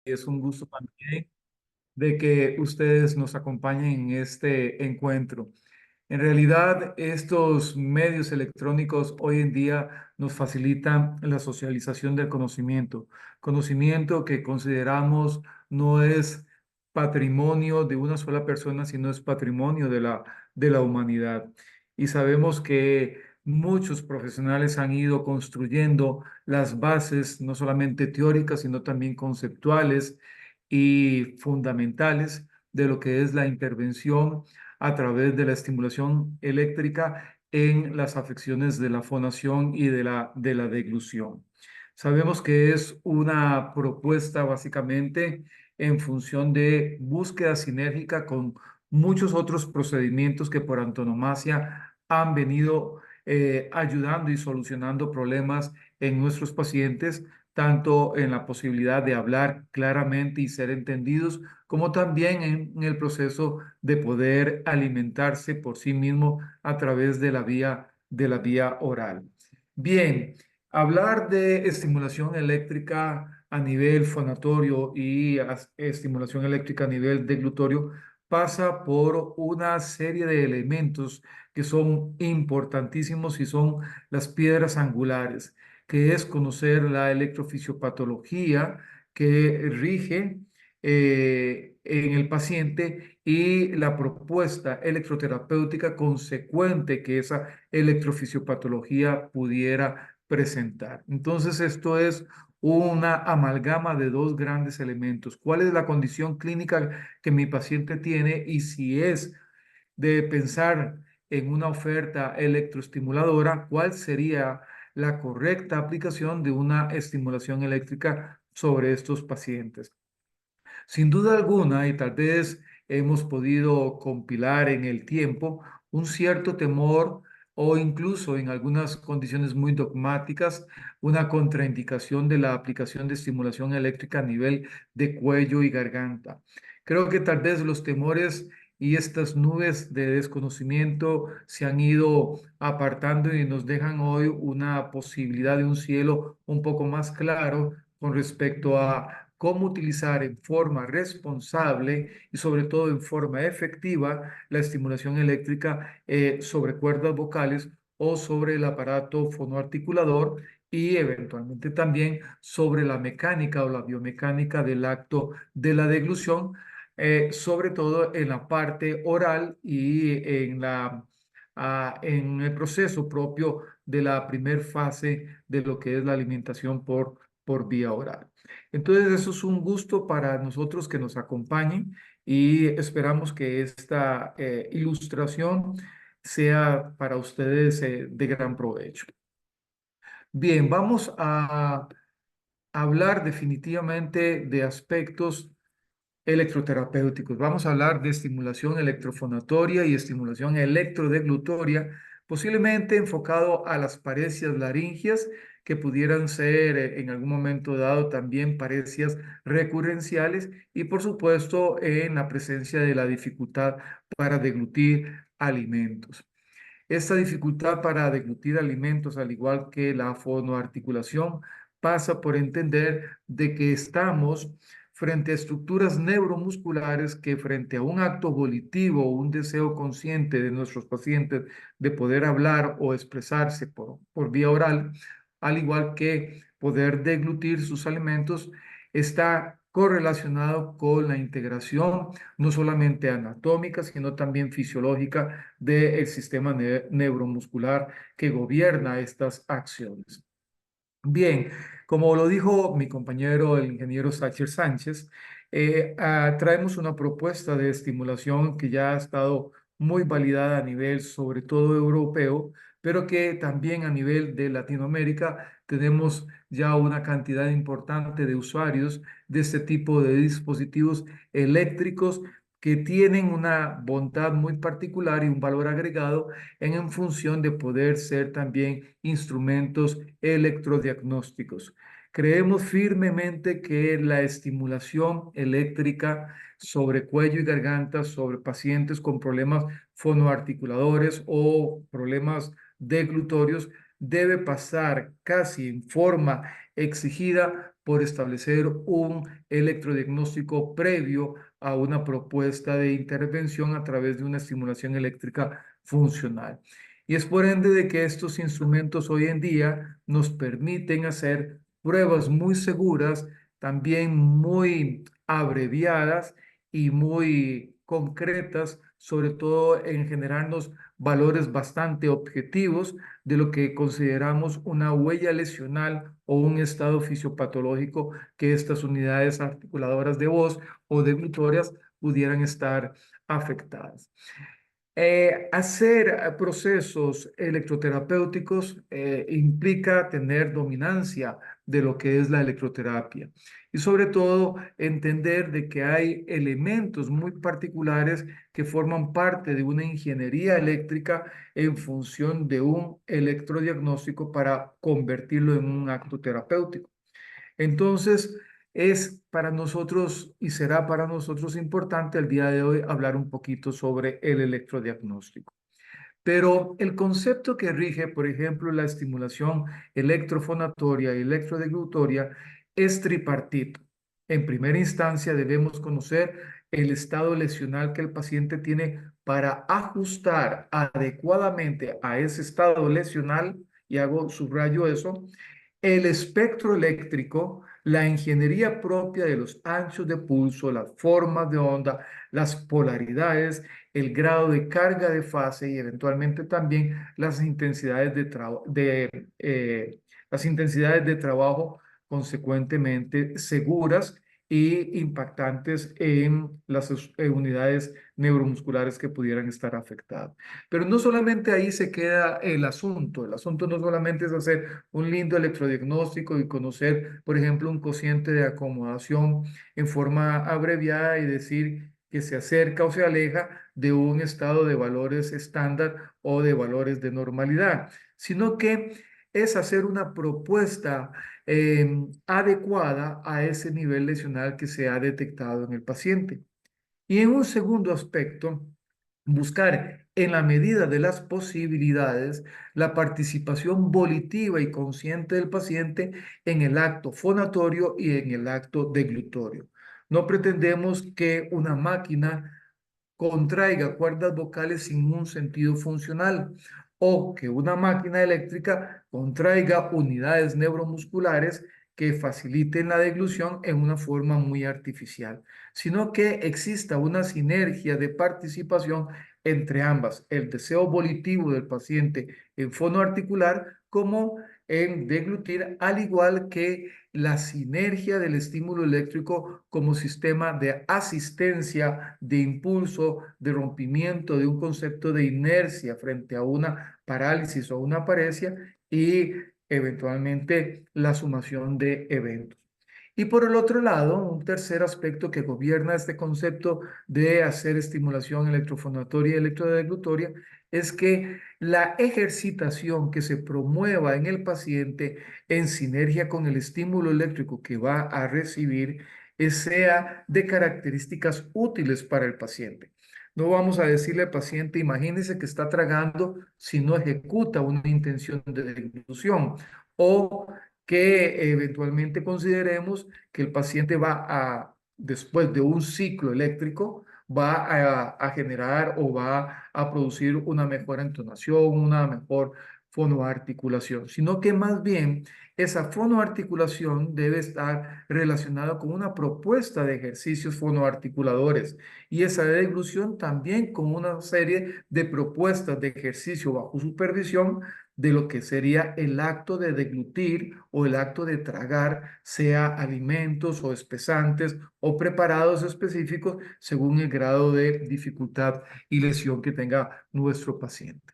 Es un gusto también de que ustedes nos acompañen en este encuentro. En realidad, estos medios electrónicos hoy en día nos facilitan la socialización del conocimiento, conocimiento que consideramos no es patrimonio de una sola persona, sino es patrimonio de la humanidad. Y sabemos que muchos profesionales han ido construyendo las bases, no solamente teóricas, sino también conceptuales y fundamentales de lo que es la intervención a través de la estimulación eléctrica en las afecciones de la fonación y de la deglución. Sabemos que es una propuesta básicamente en función de búsqueda sinérgica con muchos otros procedimientos que por antonomasia han venido ayudando y solucionando problemas en nuestros pacientes, tanto en la posibilidad de hablar claramente y ser entendidos, como también en el proceso de poder alimentarse por sí mismo a través de la vía oral. Bien, hablar de estimulación eléctrica a nivel fonatorio y estimulación eléctrica a nivel deglutorio pasa por una serie de elementos que son importantísimos y son las piedras angulares, que es conocer la electrofisiopatología que rige en el paciente y la propuesta electroterapéutica consecuente que esa electrofisiopatología pudiera presentar. Entonces, esto es una amalgama de dos grandes elementos. ¿Cuál es la condición clínica que mi paciente tiene y si es de pensar en una oferta electroestimuladora, cuál sería la correcta aplicación de una estimulación eléctrica sobre estos pacientes? Sin duda alguna, y tal vez hemos podido compilar en el tiempo un cierto temor o incluso en algunas condiciones muy dogmáticas, una contraindicación de la aplicación de estimulación eléctrica a nivel de cuello y garganta. Creo que tal vez los temores y estas nubes de desconocimiento se han ido apartando y nos dejan hoy una posibilidad de un cielo un poco más claro con respecto a cómo utilizar en forma responsable y sobre todo en forma efectiva la estimulación eléctrica sobre cuerdas vocales o sobre el aparato fonoarticulador y eventualmente también sobre la mecánica o la biomecánica del acto de la deglución, sobre todo en la parte oral y en el proceso propio de la primer fase de lo que es la alimentación por vía oral. Entonces, eso es un gusto para nosotros que nos acompañen y esperamos que esta ilustración sea para ustedes de gran provecho. Bien, vamos a hablar definitivamente de aspectos electroterapéuticos. Vamos a hablar de estimulación electrofonatoria y estimulación electrodeglutoria, posiblemente enfocado a las paresias laringias, que pudieran ser en algún momento dado también paresias recurrenciales y por supuesto en la presencia de la dificultad para deglutir alimentos. Esta dificultad para deglutir alimentos, al igual que la fonoarticulación, pasa por entender de que estamos frente a estructuras neuromusculares que frente a un acto volitivo o un deseo consciente de nuestros pacientes de poder hablar o expresarse por vía oral, al igual que poder deglutir sus alimentos, está correlacionado con la integración no solamente anatómica, sino también fisiológica del sistema neuromuscular que gobierna estas acciones. Bien, como lo dijo mi compañero, el ingeniero Sacher Sánchez, traemos una propuesta de estimulación que ya ha estado muy validada a nivel, sobre todo europeo, pero que también a nivel de Latinoamérica tenemos ya una cantidad importante de usuarios de este tipo de dispositivos eléctricos que tienen una bondad muy particular y un valor agregado en función de poder ser también instrumentos electrodiagnósticos. Creemos firmemente que la estimulación eléctrica sobre cuello y garganta, sobre pacientes con problemas fonoarticuladores o problemas deglutorios, debe pasar casi en forma exigida por establecer un electrodiagnóstico previo a una propuesta de intervención a través de una estimulación eléctrica funcional. Y es por ende de que estos instrumentos hoy en día nos permiten hacer pruebas muy seguras, también muy abreviadas y muy concretas, sobre todo en generarnos valores bastante objetivos de lo que consideramos una huella lesional o un estado fisiopatológico que estas unidades articuladoras de voz o debitorias pudieran estar afectadas. Hacer procesos electroterapéuticos implica tener dominancia de lo que es la electroterapia y sobre todo entender de que hay elementos muy particulares que forman parte de una ingeniería eléctrica en función de un electrodiagnóstico para convertirlo en un acto terapéutico. Entonces, es para nosotros y será para nosotros importante el día de hoy hablar un poquito sobre el electrodiagnóstico. Pero el concepto que rige, por ejemplo, la estimulación electrofonatoria y electrodeglutoria es tripartito. En primera instancia, debemos conocer el estado lesional que el paciente tiene para ajustar adecuadamente a ese estado lesional, y hago subrayo eso, el espectro eléctrico, la ingeniería propia de los anchos de pulso, las formas de onda, las polaridades, el grado de carga de fase y eventualmente también las intensidades las intensidades de trabajo consecuentemente seguras y impactantes en las unidades neuromusculares que pudieran estar afectadas. Pero no solamente ahí se queda el asunto no solamente es hacer un lindo electrodiagnóstico y conocer, por ejemplo, un cociente de acomodación en forma abreviada y decir que se acerca o se aleja de un estado de valores estándar o de valores de normalidad, sino que es hacer una propuesta adecuada a ese nivel lesional que se ha detectado en el paciente. Y en un segundo aspecto, buscar en la medida de las posibilidades la participación volitiva y consciente del paciente en el acto fonatorio y en el acto deglutorio. No pretendemos que una máquina contraiga cuerdas vocales sin un sentido funcional o que una máquina eléctrica contraiga unidades neuromusculares que faciliten la deglución en una forma muy artificial, sino que exista una sinergia de participación entre ambas, el deseo volitivo del paciente en fonoarticular como en deglutir, al igual que la sinergia del estímulo eléctrico como sistema de asistencia, de impulso, de rompimiento de un concepto de inercia frente a una parálisis o una paresia y eventualmente la sumación de eventos. Y por el otro lado, un tercer aspecto que gobierna este concepto de hacer estimulación electrofonatoria y electrodeglutoria es que la ejercitación que se promueva en el paciente en sinergia con el estímulo eléctrico que va a recibir sea de características útiles para el paciente. No vamos a decirle al paciente, imagínese que está tragando si no ejecuta una intención de deglución o que eventualmente consideremos que el paciente va a, después de un ciclo eléctrico, va a generar o va a producir una mejor entonación, una mejor fonoarticulación, sino que más bien esa fonoarticulación debe estar relacionada con una propuesta de ejercicios fonoarticuladores y esa deglución también con una serie de propuestas de ejercicio bajo supervisión de lo que sería el acto de deglutir o el acto de tragar, sea alimentos o espesantes o preparados específicos según el grado de dificultad y lesión que tenga nuestro paciente.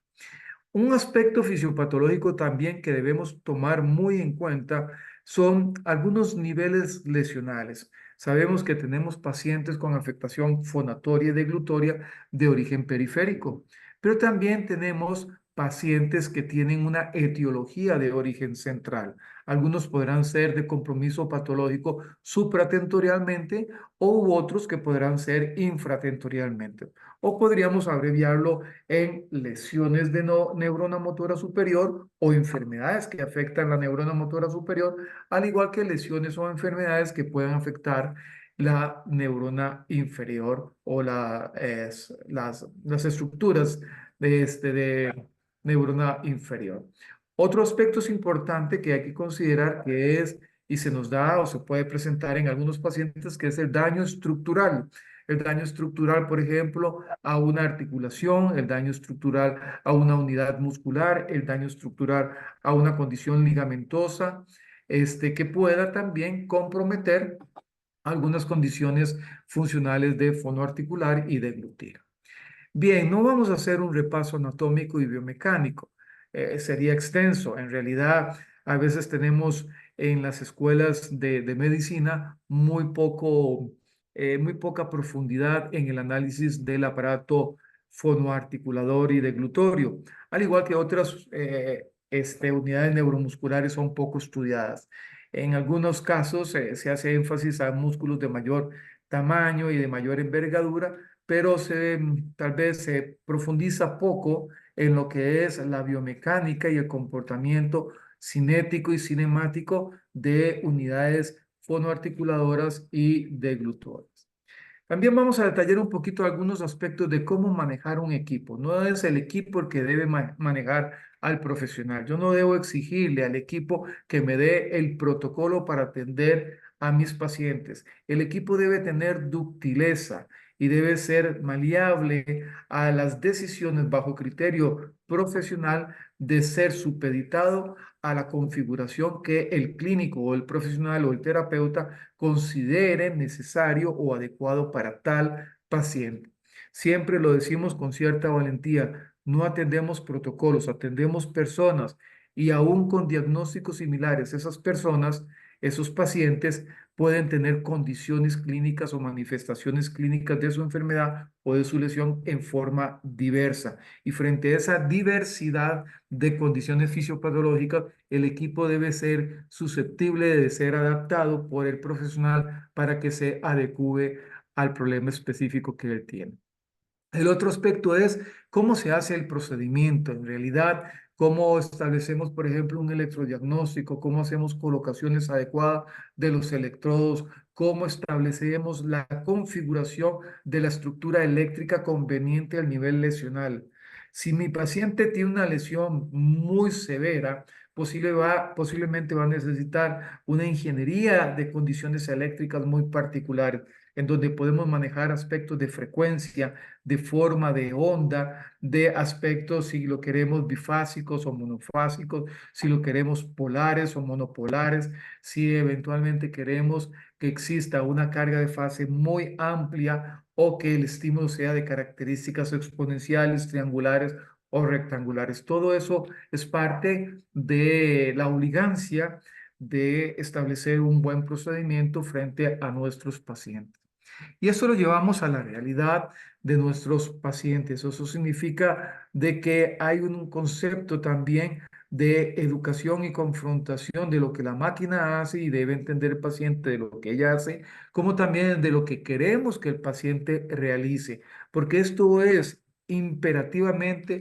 Un aspecto fisiopatológico también que debemos tomar muy en cuenta son algunos niveles lesionales. Sabemos que tenemos pacientes con afectación fonatoria y deglutoria de origen periférico, pero también tenemos pacientes que tienen una etiología de origen central. Algunos podrán ser de compromiso patológico supratentorialmente o otros que podrán ser infratentorialmente. O podríamos abreviarlo en lesiones de neurona motora superior o enfermedades que afectan la neurona motora superior, al igual que lesiones o enfermedades que puedan afectar la neurona inferior o las estructuras de neurona inferior. Otro aspecto es importante que hay que considerar que es, y se nos da o se puede presentar en algunos pacientes, que es el daño estructural. El daño estructural, por ejemplo, a una articulación, el daño estructural a una unidad muscular, el daño estructural a una condición ligamentosa, que pueda también comprometer algunas condiciones funcionales de fonoarticular y de glúteo. Bien, no vamos a hacer un repaso anatómico y biomecánico. Sería extenso. En realidad, a veces tenemos en las escuelas de medicina muy poca profundidad en el análisis del aparato fonoarticulador y deglutorio, al igual que otras unidades neuromusculares son poco estudiadas. En algunos casos se hace énfasis a músculos de mayor tamaño y de mayor envergadura, pero tal vez se profundiza poco en lo que es la biomecánica y el comportamiento cinético y cinemático de unidades fonoarticuladoras y deglutoras. También vamos a detallar un poquito algunos aspectos de cómo manejar un equipo. No es el equipo el que debe manejar al profesional. Yo no debo exigirle al equipo que me dé el protocolo para atender a mis pacientes. El equipo debe tener ductileza y debe ser maleable a las decisiones bajo criterio profesional de ser supeditado a la configuración que el clínico o el profesional o el terapeuta considere necesario o adecuado para tal paciente. Siempre lo decimos con cierta valentía, no atendemos protocolos, atendemos personas y aún con diagnósticos similares, esas personas, esos pacientes pueden tener condiciones clínicas o manifestaciones clínicas de su enfermedad o de su lesión en forma diversa. Y frente a esa diversidad de condiciones fisiopatológicas, el equipo debe ser susceptible de ser adaptado por el profesional para que se adecue al problema específico que él tiene. El otro aspecto es cómo se hace el procedimiento. En realidad, cómo establecemos, por ejemplo, un electrodiagnóstico, cómo hacemos colocaciones adecuadas de los electrodos, cómo establecemos la configuración de la estructura eléctrica conveniente al nivel lesional. Si mi paciente tiene una lesión muy severa, posiblemente va a necesitar una ingeniería de condiciones eléctricas muy particulares, en donde podemos manejar aspectos de frecuencia, de forma de onda, de aspectos, si lo queremos bifásicos o monofásicos, si lo queremos polares o monopolares, si eventualmente queremos que exista una carga de fase muy amplia o que el estímulo sea de características exponenciales, triangulares o rectangulares. Todo eso es parte de la obligancia de establecer un buen procedimiento frente a nuestros pacientes. Y eso lo llevamos a la realidad de nuestros pacientes. Eso significa de que hay un concepto también de educación y confrontación de lo que la máquina hace y debe entender el paciente de lo que ella hace, como también de lo que queremos que el paciente realice, porque esto es imperativamente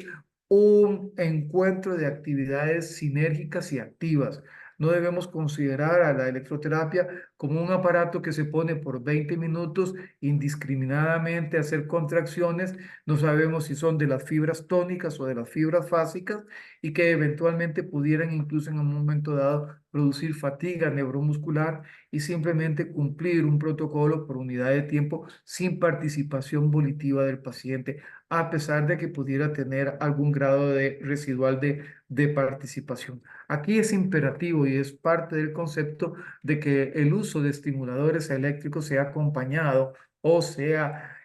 un encuentro de actividades sinérgicas y activas. No debemos considerar a la electroterapia como un aparato que se pone por 20 minutos indiscriminadamente a hacer contracciones. No sabemos si son de las fibras tónicas o de las fibras fásicas y que eventualmente pudieran incluso en un momento dado producir fatiga neuromuscular y simplemente cumplir un protocolo por unidad de tiempo sin participación volitiva del paciente, a pesar de que pudiera tener algún grado de residual de participación. Aquí es imperativo y es parte del concepto de que el uso de estimuladores eléctricos sea acompañado o sea,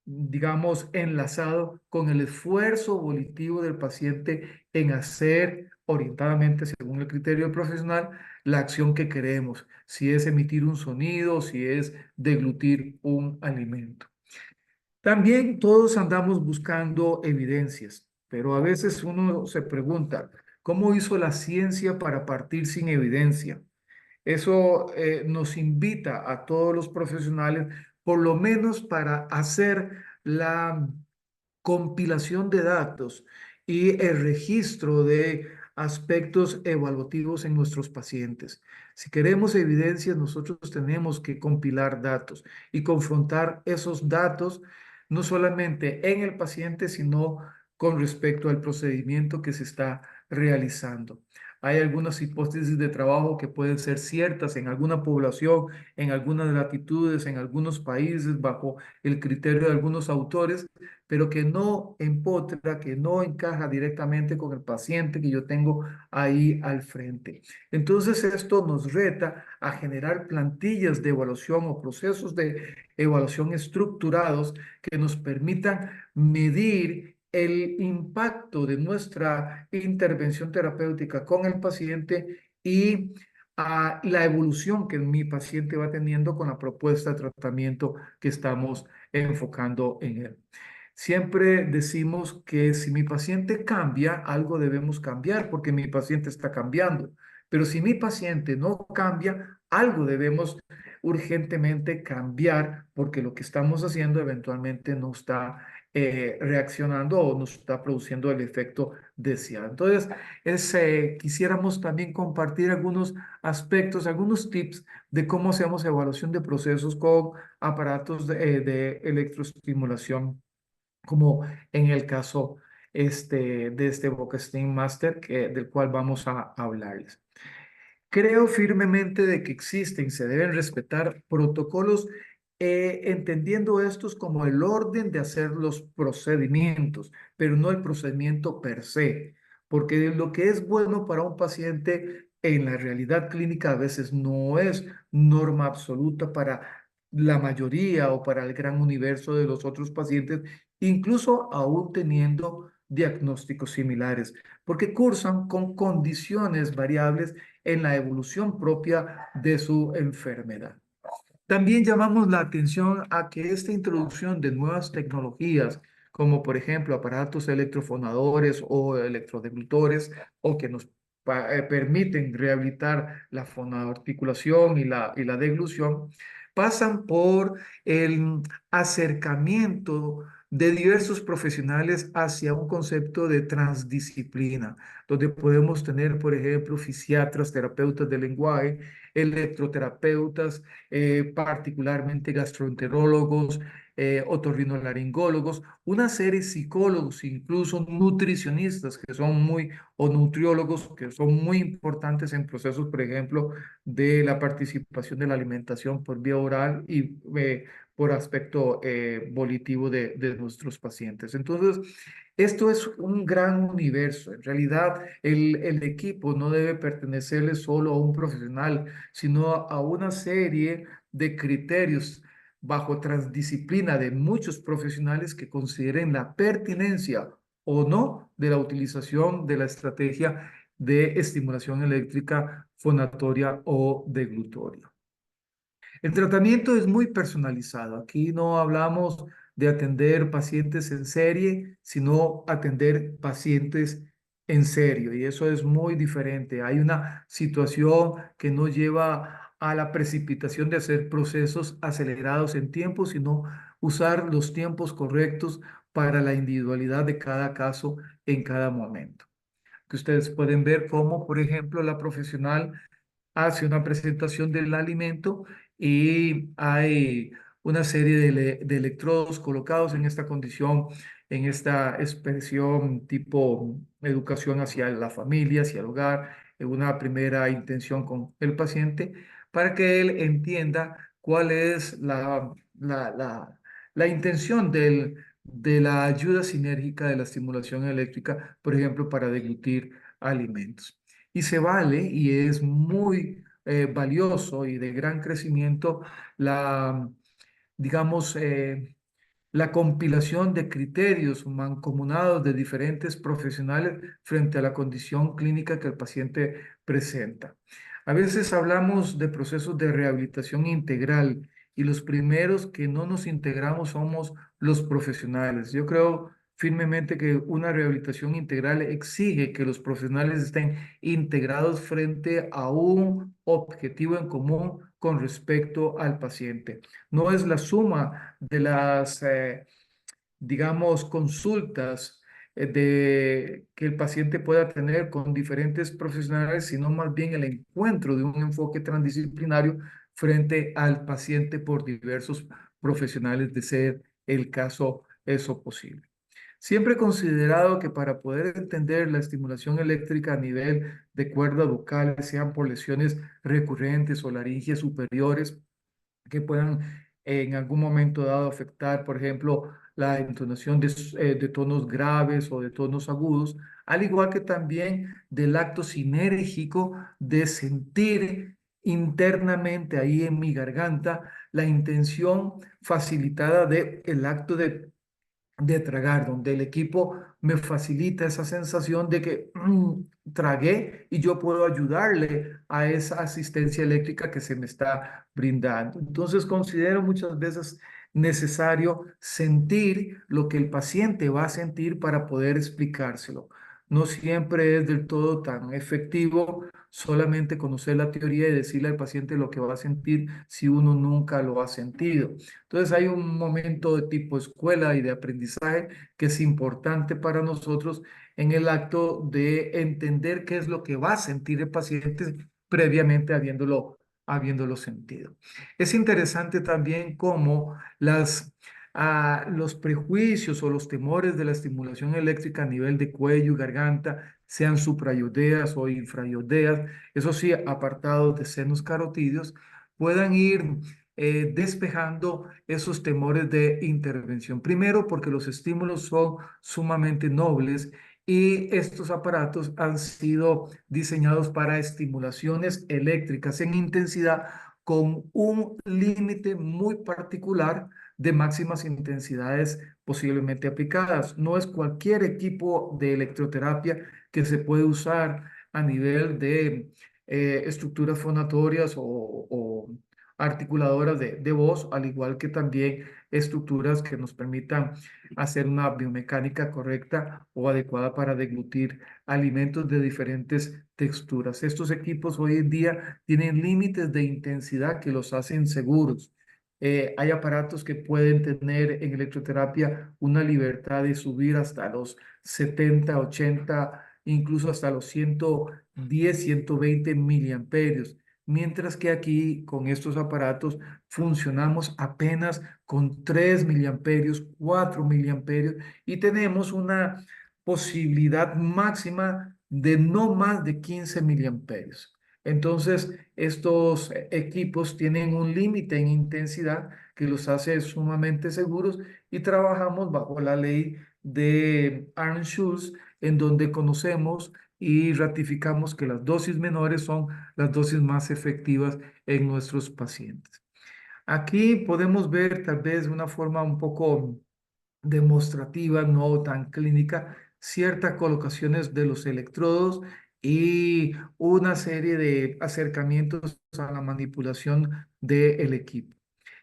digamos, enlazado con el esfuerzo volitivo del paciente en hacer orientadamente, según el criterio del profesional, la acción que queremos, si es emitir un sonido, si es deglutir un alimento. También todos andamos buscando evidencias. pero a veces uno se pregunta, ¿cómo hizo la ciencia para partir sin evidencia? Eso nos invita a todos los profesionales, por lo menos para hacer la compilación de datos y el registro de aspectos evaluativos en nuestros pacientes. Si queremos evidencias, nosotros tenemos que compilar datos y confrontar esos datos no solamente en el paciente, sino con respecto al procedimiento que se está realizando. Hay algunas hipótesis de trabajo que pueden ser ciertas en alguna población, en algunas latitudes, en algunos países, bajo el criterio de algunos autores, pero que no empotra, que no encaja directamente con el paciente que yo tengo ahí al frente. Entonces, esto nos reta a generar plantillas de evaluación o procesos de evaluación estructurados que nos permitan medir el impacto de nuestra intervención terapéutica con el paciente y la evolución que mi paciente va teniendo con la propuesta de tratamiento que estamos enfocando en él. Siempre decimos que si mi paciente cambia, algo debemos cambiar porque mi paciente está cambiando. Pero si mi paciente no cambia, algo debemos urgentemente cambiar porque lo que estamos haciendo eventualmente no está reaccionando o no está produciendo el efecto deseado. Entonces, quisiéramos también compartir algunos aspectos, algunos tips de cómo hacemos evaluación de procesos con aparatos de electroestimulación como en el caso de este Steam Master del cual vamos a hablarles. Creo firmemente de que existen y se deben respetar protocolos, entendiendo estos como el orden de hacer los procedimientos, pero no el procedimiento per se, porque lo que es bueno para un paciente en la realidad clínica a veces no es norma absoluta para la mayoría o para el gran universo de los otros pacientes, incluso aún teniendo diagnósticos similares, porque cursan con condiciones variables en la evolución propia de su enfermedad. También llamamos la atención a que esta introducción de nuevas tecnologías, como por ejemplo aparatos electrofonadores o electrodeglutores, o que nos permiten rehabilitar la fonoarticulación y la deglución, pasan por el acercamiento de diversos profesionales hacia un concepto de transdisciplina, donde podemos tener, por ejemplo, fisiatras, terapeutas del lenguaje, electroterapeutas, particularmente gastroenterólogos, otorrinolaringólogos, una serie de psicólogos, incluso nutricionistas que son muy, o nutriólogos que son muy importantes en procesos, por ejemplo, de la participación de la alimentación por vía oral y por aspecto volitivo de nuestros pacientes. Entonces, esto es un gran universo. En realidad, el equipo no debe pertenecerle solo a un profesional, sino a una serie de criterios bajo transdisciplina de muchos profesionales que consideren la pertinencia o no de la utilización de la estrategia de estimulación eléctrica fonatoria o deglutoria. El tratamiento es muy personalizado. Aquí no hablamos de atender pacientes en serie, sino atender pacientes en serio. Y eso es muy diferente. Hay una situación que no lleva a la precipitación de hacer procesos acelerados en tiempo, sino usar los tiempos correctos para la individualidad de cada caso en cada momento. Que ustedes pueden ver cómo, por ejemplo, la profesional hace una presentación del alimento y hay una serie de electrodos colocados en esta condición, en esta expresión tipo educación hacia la familia, hacia el hogar, en una primera intención con el paciente, para que él entienda cuál es la intención de la ayuda sinérgica de la estimulación eléctrica, por ejemplo, para deglutir alimentos y se vale y es muy valioso y de gran crecimiento la, digamos, la compilación de criterios mancomunados de diferentes profesionales frente a la condición clínica que el paciente presenta. A veces hablamos de procesos de rehabilitación integral y los primeros que no nos integramos somos los profesionales. Yo creo firmemente que una rehabilitación integral exige que los profesionales estén integrados frente a un objetivo en común con respecto al paciente. No es la suma de las digamos, consultas que el paciente pueda tener con diferentes profesionales, sino más bien el encuentro de un enfoque transdisciplinario frente al paciente por diversos profesionales, de ser el caso eso posible. Siempre he considerado que para poder entender la estimulación eléctrica a nivel de cuerdas vocales, sean por lesiones recurrentes o laringes superiores, que puedan en algún momento dado afectar, por ejemplo, la entonación de tonos graves o de tonos agudos, al igual que también del acto sinérgico de sentir internamente ahí en mi garganta la intención facilitada del acto de tragar, donde el equipo me facilita esa sensación de que tragué y yo puedo ayudarle a esa asistencia eléctrica que se me está brindando. Entonces considero muchas veces necesario sentir lo que el paciente va a sentir para poder explicárselo. No siempre es del todo tan efectivo solamente conocer la teoría y decirle al paciente lo que va a sentir si uno nunca lo ha sentido. Entonces hay un momento de tipo escuela y de aprendizaje que es importante para nosotros en el acto de entender qué es lo que va a sentir el paciente previamente habiéndolo sentido. Es interesante también cómo los prejuicios o los temores de la estimulación eléctrica a nivel de cuello y garganta, sean suprayodeas o infrayodeas, eso sí, apartados de senos carotídeos, puedan ir despejando esos temores de intervención. Primero, porque los estímulos son sumamente nobles y estos aparatos han sido diseñados para estimulaciones eléctricas en intensidad con un límite muy particular de máximas intensidades posiblemente aplicadas. No es cualquier equipo de electroterapia que se puede usar a nivel de estructuras fonatorias o articuladoras de voz, al igual que también estructuras que nos permitan hacer una biomecánica correcta o adecuada para deglutir alimentos de diferentes texturas. Estos equipos hoy en día tienen límites de intensidad que los hacen seguros. Hay aparatos que pueden tener en electroterapia una libertad de subir hasta los 70, 80, incluso hasta los 110, 120 miliamperios. Mientras que aquí con estos aparatos funcionamos apenas con 3 miliamperios, 4 miliamperios y tenemos una posibilidad máxima de no más de 15 miliamperios. Entonces, estos equipos tienen un límite en intensidad que los hace sumamente seguros y trabajamos bajo la ley de Arn-Schulz, en donde conocemos y ratificamos que las dosis menores son las dosis más efectivas en nuestros pacientes. Aquí podemos ver tal vez de una forma un poco demostrativa, no tan clínica, ciertas colocaciones de los electrodos y una serie de acercamientos a la manipulación del equipo.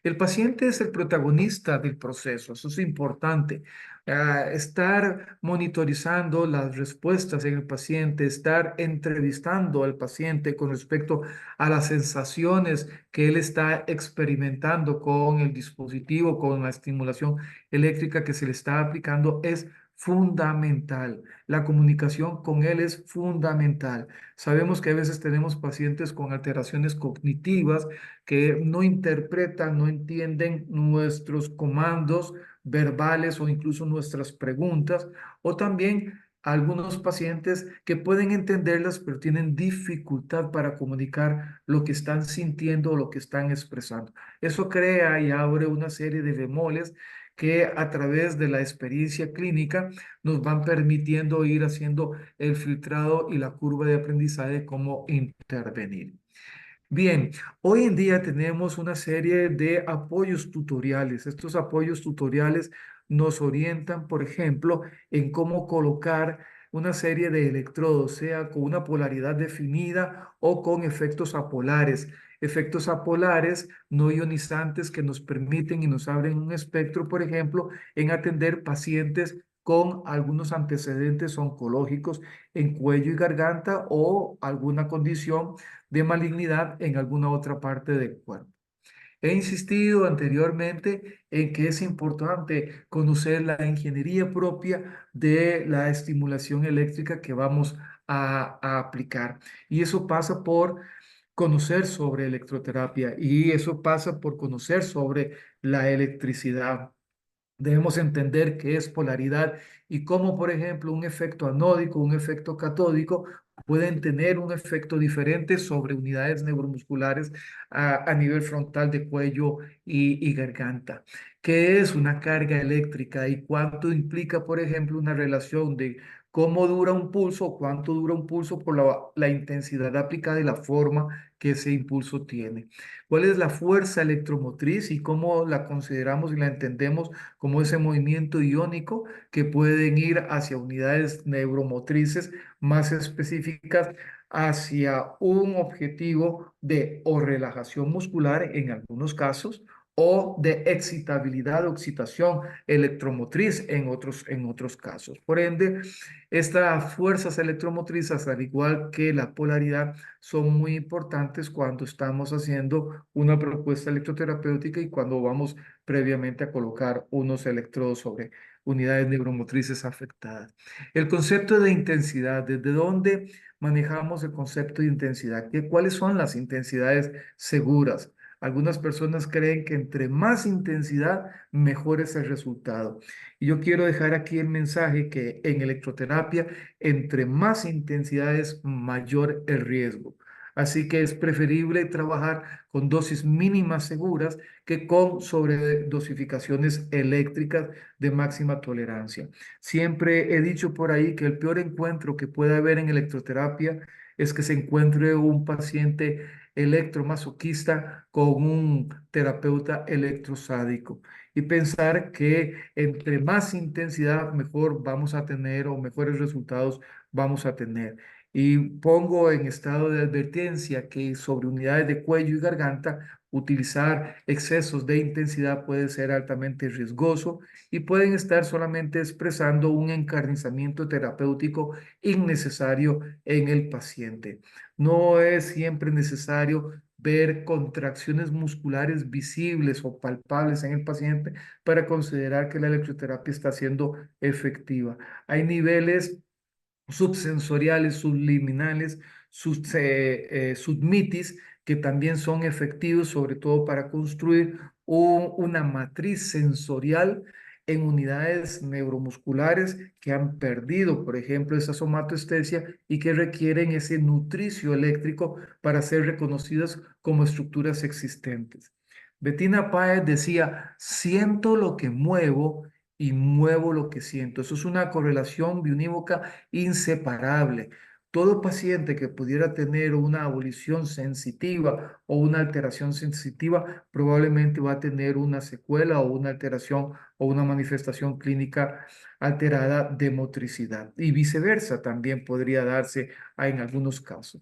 El paciente es el protagonista del proceso, eso es importante. Estar monitorizando las respuestas en el paciente, estar entrevistando al paciente con respecto a las sensaciones que él está experimentando con el dispositivo, con la estimulación eléctrica que se le está aplicando es fundamental. La comunicación con él es fundamental. Sabemos que a veces tenemos pacientes con alteraciones cognitivas que no interpretan, no entienden nuestros comandos verbales o incluso nuestras preguntas, o también algunos pacientes que pueden entenderlas, pero tienen dificultad para comunicar lo que están sintiendo o lo que están expresando. Eso crea y abre una serie de bemoles que a través de la experiencia clínica nos van permitiendo ir haciendo el filtrado y la curva de aprendizaje de cómo intervenir. Bien, hoy en día tenemos una serie de apoyos tutoriales. Estos apoyos tutoriales nos orientan, por ejemplo, en cómo colocar una serie de electrodos, sea con una polaridad definida o con efectos apolares. Efectos apolares no ionizantes que nos permiten y nos abren un espectro, por ejemplo, en atender pacientes con algunos antecedentes oncológicos en cuello y garganta o alguna condición de malignidad en alguna otra parte del cuerpo. He insistido anteriormente en que es importante conocer la ingeniería propia de la estimulación eléctrica que vamos a aplicar. Y eso pasa por conocer sobre electroterapia y eso pasa por conocer sobre la electricidad. Debemos entender qué es polaridad y cómo, por ejemplo, un efecto anódico, un efecto catódico pueden tener un efecto diferente sobre unidades neuromusculares a nivel frontal de cuello y garganta. ¿Qué es una carga eléctrica y cuánto implica, por ejemplo, una relación de cómo dura un pulso o cuánto dura un pulso por la intensidad aplicada y la forma que ese impulso tiene? ¿Cuál es la fuerza electromotriz y cómo la consideramos y la entendemos como ese movimiento iónico que pueden ir hacia unidades neuromotrices más específicas, hacia un objetivo de o relajación muscular en algunos casos o de excitabilidad o excitación electromotriz en otros casos? Por ende, estas fuerzas electromotrices, al igual que la polaridad, son muy importantes cuando estamos haciendo una propuesta electroterapéutica y cuando vamos previamente a colocar unos electrodos sobre unidades neuromotrices afectadas. El concepto de intensidad, ¿desde dónde manejamos el concepto de intensidad? ¿Cuáles son las intensidades seguras? Algunas personas creen que entre más intensidad, mejor es el resultado. Y yo quiero dejar aquí el mensaje que en electroterapia, entre más intensidad es mayor el riesgo. Así que es preferible trabajar con dosis mínimas seguras que con sobredosificaciones eléctricas de máxima tolerancia. Siempre he dicho por ahí que el peor encuentro que puede haber en electroterapia es que se encuentre un paciente electromasoquista con un terapeuta electrosádico y pensar que entre más intensidad mejor vamos a tener o mejores resultados vamos a tener. Y pongo en estado de advertencia que sobre unidades de cuello y garganta, utilizar excesos de intensidad puede ser altamente riesgoso y pueden estar solamente expresando un encarnizamiento terapéutico innecesario en el paciente. No es siempre necesario ver contracciones musculares visibles o palpables en el paciente para considerar que la electroterapia está siendo efectiva. Hay niveles subsensoriales, subliminales, submitis, que también son efectivos, sobre todo para construir una matriz sensorial en unidades neuromusculares que han perdido, por ejemplo, esa somatoestesia y que requieren ese nutricio eléctrico para ser reconocidas como estructuras existentes. Bettina Páez decía, siento lo que muevo y muevo lo que siento. Eso es una correlación bionívoca inseparable. Todo paciente que pudiera tener una abolición sensitiva o una alteración sensitiva probablemente va a tener una secuela o una alteración o una manifestación clínica alterada de motricidad. Y viceversa también podría darse en algunos casos.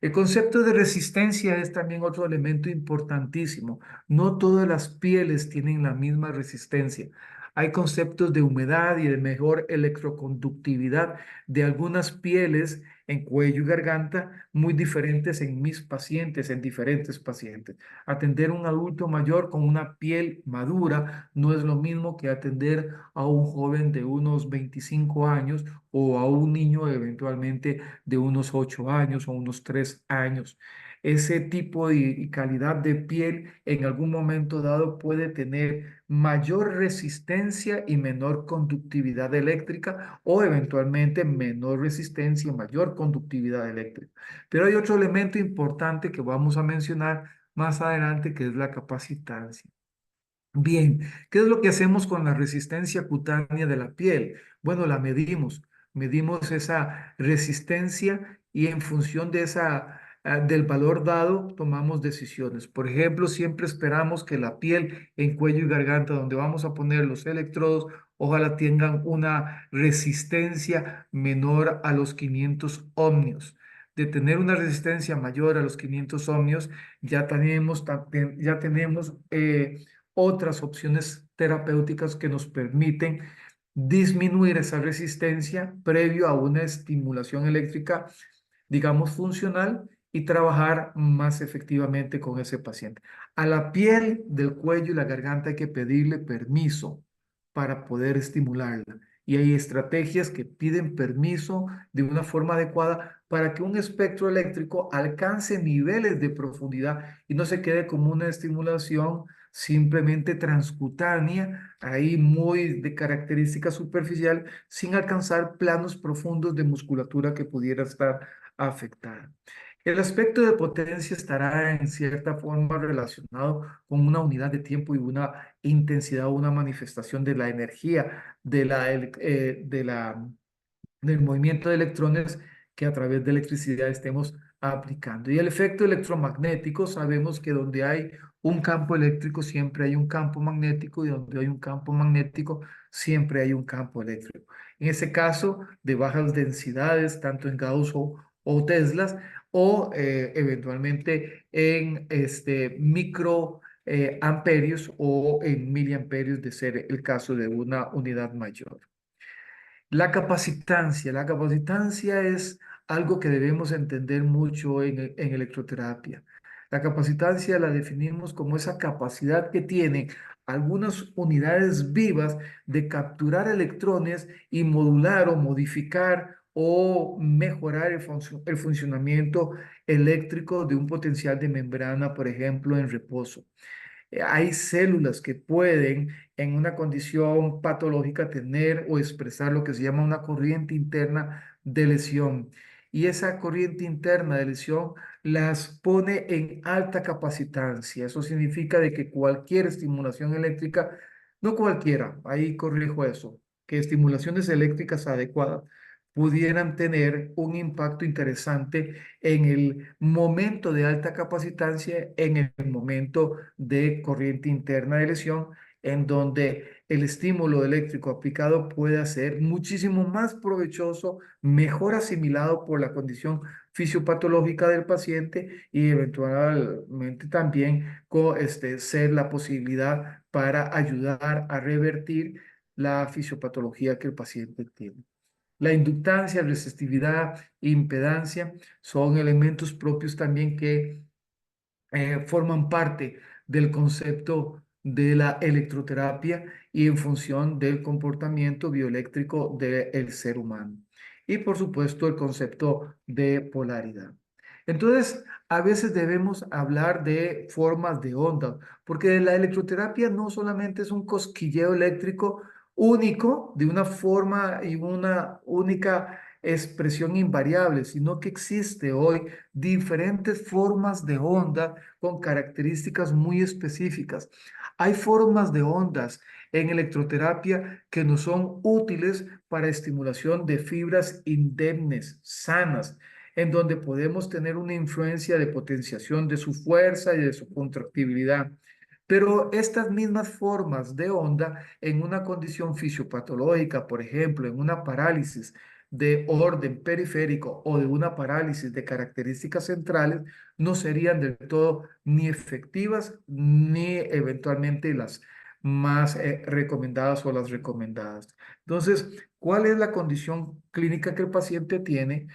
El concepto de resistencia es también otro elemento importantísimo. No todas las pieles tienen la misma resistencia. Hay conceptos de humedad y de mejor electroconductividad de algunas pieles en cuello y garganta muy diferentes en mis pacientes, en diferentes pacientes. Atender a un adulto mayor con una piel madura no es lo mismo que atender a un joven de unos 25 años o a un niño eventualmente de unos 8 años o unos 3 años. Ese tipo y calidad de piel en algún momento dado puede tener mayor resistencia y menor conductividad eléctrica o eventualmente menor resistencia y mayor conductividad eléctrica. Pero hay otro elemento importante que vamos a mencionar más adelante que es la capacitancia. Bien, ¿qué es lo que hacemos con la resistencia cutánea de la piel? Bueno, la medimos, medimos esa resistencia y en función de del valor dado tomamos decisiones. Por ejemplo, siempre esperamos que la piel en cuello y garganta, donde vamos a poner los electrodos, ojalá tengan una resistencia menor a los 500 ohmios. De tener una resistencia mayor a los 500 ohmios, ya tenemos otras opciones terapéuticas que nos permiten disminuir esa resistencia previo a una estimulación eléctrica, digamos, funcional y trabajar más efectivamente con ese paciente. A la piel del cuello y la garganta hay que pedirle permiso para poder estimularla. Y hay estrategias que piden permiso de una forma adecuada para que un espectro eléctrico alcance niveles de profundidad y no se quede como una estimulación simplemente transcutánea, ahí muy de característica superficial, sin alcanzar planos profundos de musculatura que pudiera estar afectada. El aspecto de potencia estará en cierta forma relacionado con una unidad de tiempo y una intensidad o una manifestación de la energía del movimiento de electrones que a través de electricidad estemos aplicando. Y el efecto electromagnético, sabemos que donde hay un campo eléctrico siempre hay un campo magnético y donde hay un campo magnético siempre hay un campo eléctrico. En ese caso, de bajas densidades, tanto en Gauss o Teslas, o eventualmente en micro amperios o en miliamperios de ser el caso de una unidad mayor. La capacitancia es algo que debemos entender mucho en electroterapia. La capacitancia la definimos como esa capacidad que tienen algunas unidades vivas de capturar electrones y modular o modificar o mejorar el funcionamiento eléctrico de un potencial de membrana, por ejemplo, en reposo. Hay células que pueden en una condición patológica tener o expresar lo que se llama una corriente interna de lesión. Y esa corriente interna de lesión las pone en alta capacitancia. Eso significa de que cualquier estimulación eléctrica, no cualquiera, ahí corrijo eso, que estimulaciones eléctricas adecuadas pudieran tener un impacto interesante en el momento de alta capacitancia, en el momento de corriente interna de lesión, en donde el estímulo eléctrico aplicado pueda ser muchísimo más provechoso, mejor asimilado por la condición fisiopatológica del paciente y eventualmente también ser la posibilidad para ayudar a revertir la fisiopatología que el paciente tiene. La inductancia, resistividad e impedancia son elementos propios también que forman parte del concepto de la electroterapia y en función del comportamiento bioeléctrico del ser humano. Y por supuesto el concepto de polaridad. Entonces, a veces debemos hablar de formas de onda, porque la electroterapia no solamente es un cosquilleo eléctrico único, de una forma y una única expresión invariable, sino que existe hoy diferentes formas de onda con características muy específicas. Hay formas de ondas en electroterapia que nos son útiles para estimulación de fibras indemnes, sanas, en donde podemos tener una influencia de potenciación de su fuerza y de su contractibilidad. Pero estas mismas formas de onda en una condición fisiopatológica, por ejemplo, en una parálisis de orden periférico o de una parálisis de características centrales, no serían del todo ni efectivas ni eventualmente las más recomendadas o las recomendadas. Entonces, ¿cuál es la condición clínica que el paciente tiene?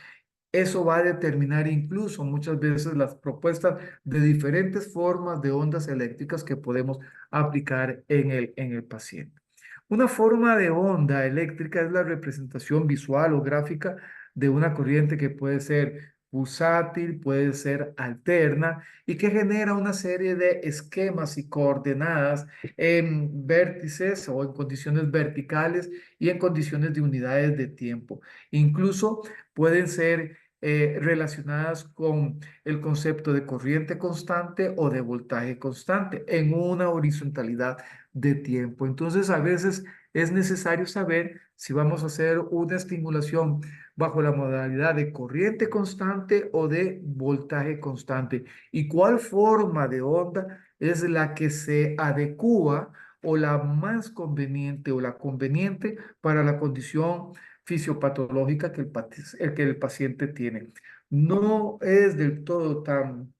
Eso va a determinar incluso muchas veces las propuestas de diferentes formas de ondas eléctricas que podemos aplicar en el paciente. Una forma de onda eléctrica es la representación visual o gráfica de una corriente que puede ser pulsátil, puede ser alterna y que genera una serie de esquemas y coordenadas en vértices o en condiciones verticales y en condiciones de unidades de tiempo. Incluso pueden ser relacionadas con el concepto de corriente constante o de voltaje constante en una horizontalidad de tiempo. Entonces, a veces es necesario saber si vamos a hacer una estimulación bajo la modalidad de corriente constante o de voltaje constante y cuál forma de onda es la que se adecúa o la más conveniente o la conveniente para la condición fisiopatológica que el paciente tiene. No es del todo tan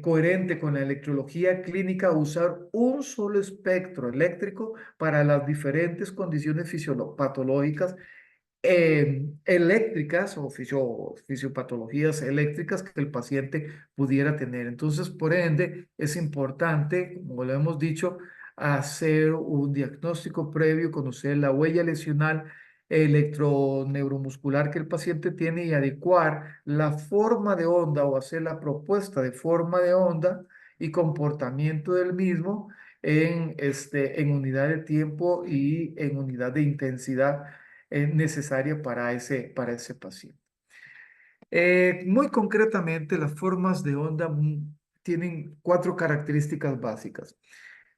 coherente con la electrología clínica usar un solo espectro eléctrico para las diferentes condiciones fisiopatológicas eléctricas o fisiopatologías eléctricas que el paciente pudiera tener. Entonces, por ende, es importante, como lo hemos dicho, hacer un diagnóstico previo, conocer la huella lesional electroneuromuscular que el paciente tiene y adecuar la forma de onda o hacer la propuesta de forma de onda y comportamiento del mismo en unidad de tiempo y en unidad de intensidad necesaria para ese paciente. Muy concretamente, las formas de onda tienen cuatro características básicas.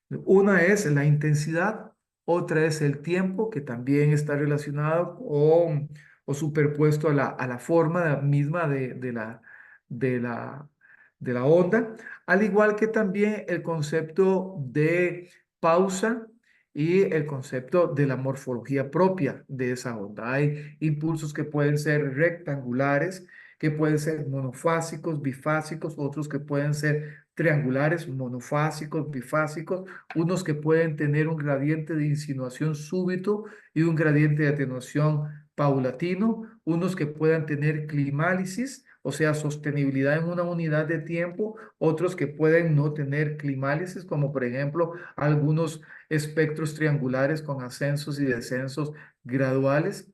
Una es la intensidad, otra es el tiempo, que también está relacionado con o superpuesto a la forma misma de la, de la onda, al igual que también el concepto de pausa y el concepto de la morfología propia de esa onda. Hay impulsos que pueden ser rectangulares, que pueden ser monofásicos, bifásicos, otros que pueden ser triangulares, monofásicos, bifásicos, unos que pueden tener un gradiente de insinuación súbito y un gradiente de atenuación paulatino, unos que puedan tener climálisis, o sea, sostenibilidad en una unidad de tiempo, otros que pueden no tener climálisis, como por ejemplo algunos espectros triangulares con ascensos y descensos graduales.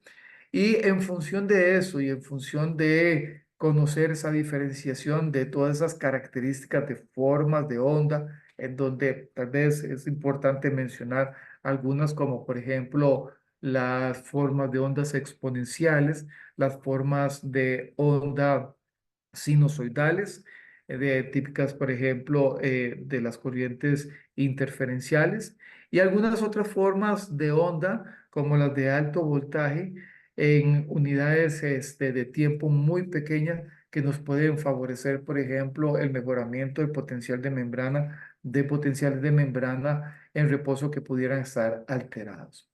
Y en función de eso y en función de conocer esa diferenciación de todas esas características de formas de onda, en donde tal vez es importante mencionar algunas como por ejemplo las formas de ondas exponenciales, las formas de onda sinusoidales, típicas, por ejemplo, de las corrientes interferenciales y algunas otras formas de onda, como las de alto voltaje, en unidades de tiempo muy pequeñas que nos pueden favorecer, por ejemplo, el mejoramiento del potencial de membrana, de potenciales de membrana en reposo que pudieran estar alterados.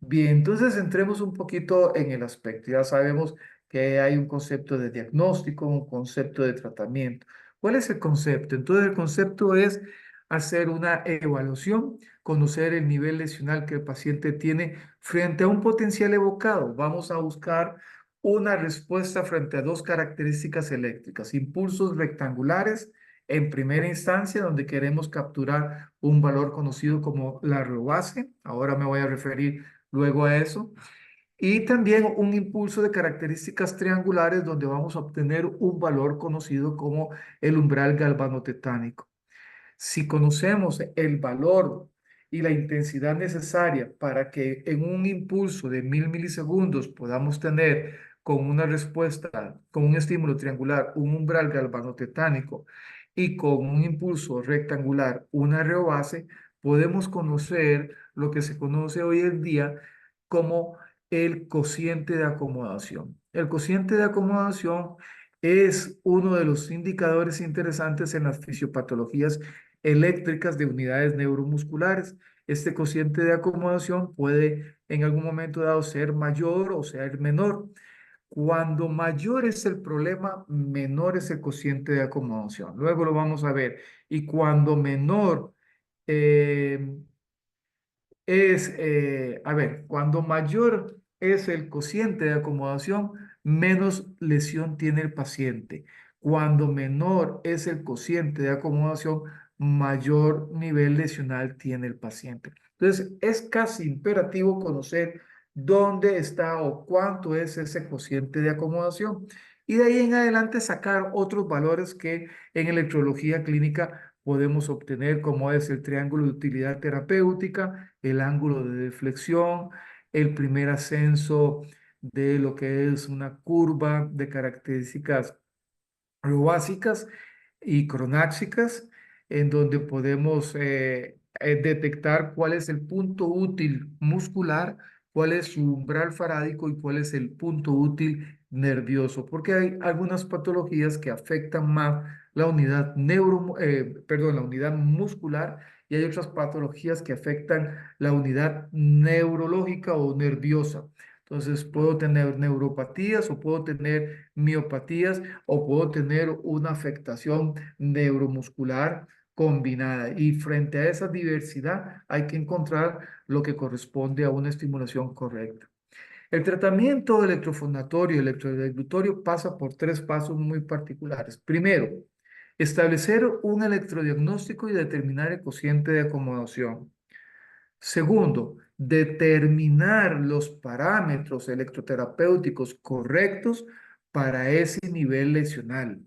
Bien, entonces entremos un poquito en el aspecto. Ya sabemos que hay un concepto de diagnóstico, un concepto de tratamiento. ¿Cuál es el concepto? Entonces el concepto es hacer una evaluación, conocer el nivel lesional que el paciente tiene frente a un potencial evocado. Vamos a buscar una respuesta frente a dos características eléctricas, impulsos rectangulares en primera instancia, donde queremos capturar un valor conocido como la ROACE. Ahora me voy a referir luego a eso. Y también un impulso de características triangulares donde vamos a obtener un valor conocido como el umbral galvanotetánico. Si conocemos el valor y la intensidad necesaria para que en un impulso de 1000 milisegundos podamos tener con una respuesta, con un estímulo triangular, un umbral galvanotetánico y con un impulso rectangular, una reobase, podemos conocer lo que se conoce hoy en día como el cociente de acomodación. El cociente de acomodación es uno de los indicadores interesantes en las fisiopatologías eléctricas de unidades neuromusculares. Este cociente de acomodación puede en algún momento dado ser mayor o ser menor. Cuando mayor es el problema, menor es el cociente de acomodación. Luego lo vamos a ver. Y cuando menor eh, a ver, cuando mayor es el cociente de acomodación, menos lesión tiene el paciente. Cuando menor es el cociente de acomodación, mayor nivel lesional tiene el paciente. Entonces, es casi imperativo conocer dónde está o cuánto es ese cociente de acomodación. Y de ahí en adelante sacar otros valores que en electrología clínica podemos obtener, como es el triángulo de utilidad terapéutica, el ángulo de deflexión, el primer ascenso de lo que es una curva de características básicas y cronáxicas, en donde podemos detectar cuál es el punto útil muscular, cuál es su umbral farádico y cuál es el punto útil nervioso, porque hay algunas patologías que afectan más la unidad perdón, la unidad muscular y hay otras patologías que afectan la unidad neurológica o nerviosa. Entonces, puedo tener neuropatías o puedo tener miopatías o puedo tener una afectación neuromuscular combinada. Y frente a esa diversidad hay que encontrar lo que corresponde a una estimulación correcta. El tratamiento electrofonatorio, electrodeglutorio pasa por tres pasos muy particulares. Primero, establecer un electrodiagnóstico y determinar el cociente de acomodación. Segundo, determinar los parámetros electroterapéuticos correctos para ese nivel lesional.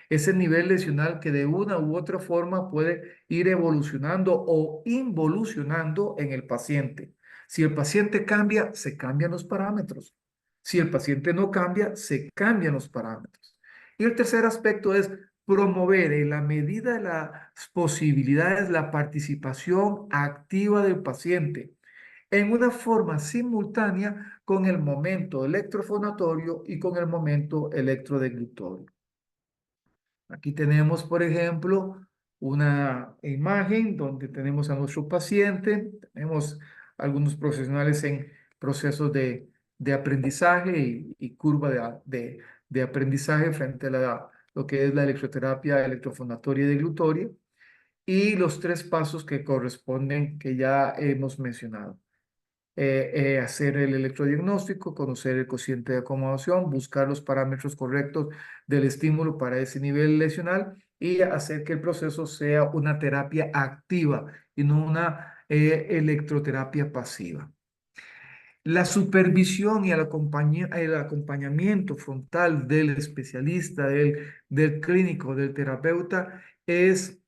Ese nivel lesional que de una u otra forma puede ir evolucionando o involucionando en el paciente. Si el paciente cambia, se cambian los parámetros. Si el paciente no cambia, se cambian los parámetros. Y el tercer aspecto es promover en la medida de las posibilidades la participación activa del paciente en una forma simultánea con el momento electrofonatorio y con el momento electrodeglutorio. Aquí tenemos, por ejemplo, una imagen donde tenemos a nuestro paciente, tenemos algunos profesionales en procesos de aprendizaje y curva de aprendizaje frente a lo que es la electroterapia electrofonatoria y deglutoria y los tres pasos que corresponden que ya hemos mencionado. Hacer el electrodiagnóstico, conocer el cociente de acomodación, buscar los parámetros correctos del estímulo para ese nivel lesional y hacer que el proceso sea una terapia activa y no una electroterapia pasiva. La supervisión y el acompañamiento frontal del especialista, del clínico, del terapeuta es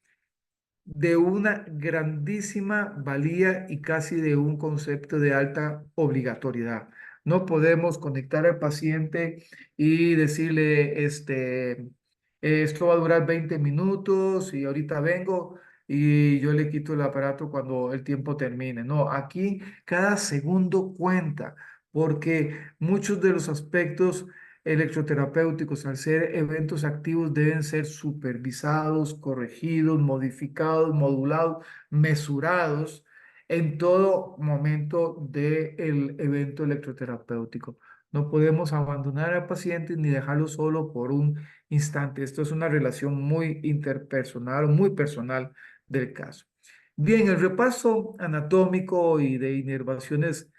de una grandísima valía y casi de un concepto de alta obligatoriedad. No podemos conectar al paciente y decirle, esto va a durar 20 minutos y ahorita vengo y yo le quito el aparato cuando el tiempo termine. No, aquí cada segundo cuenta porque muchos de los aspectos electroterapéuticos, al ser eventos activos, deben ser supervisados, corregidos, modificados, modulados, mesurados en todo momento del evento electroterapéutico. No podemos abandonar al paciente ni dejarlo solo por un instante. Esto es una relación muy interpersonal, muy personal del caso. Bien, el repaso anatómico y de inervaciones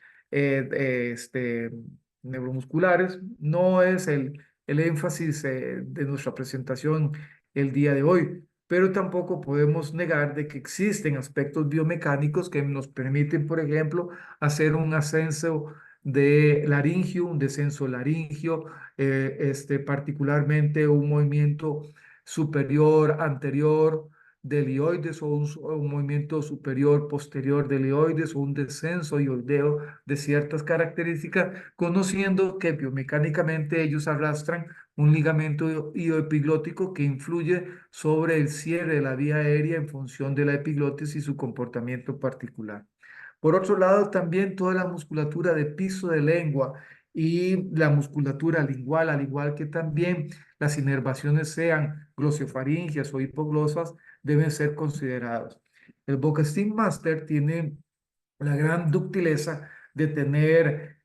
neuromusculares no es el énfasis de nuestra presentación el día de hoy, pero tampoco podemos negar de que existen aspectos biomecánicos que nos permiten, por ejemplo, hacer un ascenso de laringio, un descenso laringio, particularmente un movimiento superior, anterior, de helioides o un movimiento superior, posterior de helioides o un descenso ioideo de ciertas características, conociendo que biomecánicamente ellos arrastran un ligamento ioepiglótico que influye sobre el cierre de la vía aérea en función de la epiglotis y su comportamiento particular. Por otro lado, también toda la musculatura de piso de lengua y la musculatura lingual, al igual que también las inervaciones sean glossofaringias o hipoglosas, deben ser considerados. El Boca Steam Master tiene la gran ductileza de tener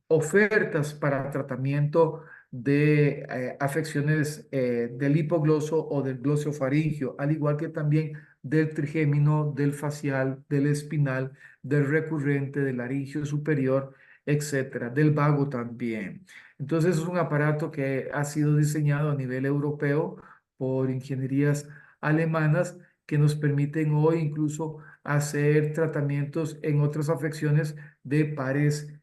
ofertas para tratamiento de afecciones del hipogloso o del glossofaringio, al igual que también del trigémino, del facial, del espinal, del recurrente, del laringio superior, etcétera, del vago también. Entonces es un aparato que ha sido diseñado a nivel europeo por ingenierías alemanas que nos permiten hoy incluso hacer tratamientos en otras afecciones de pares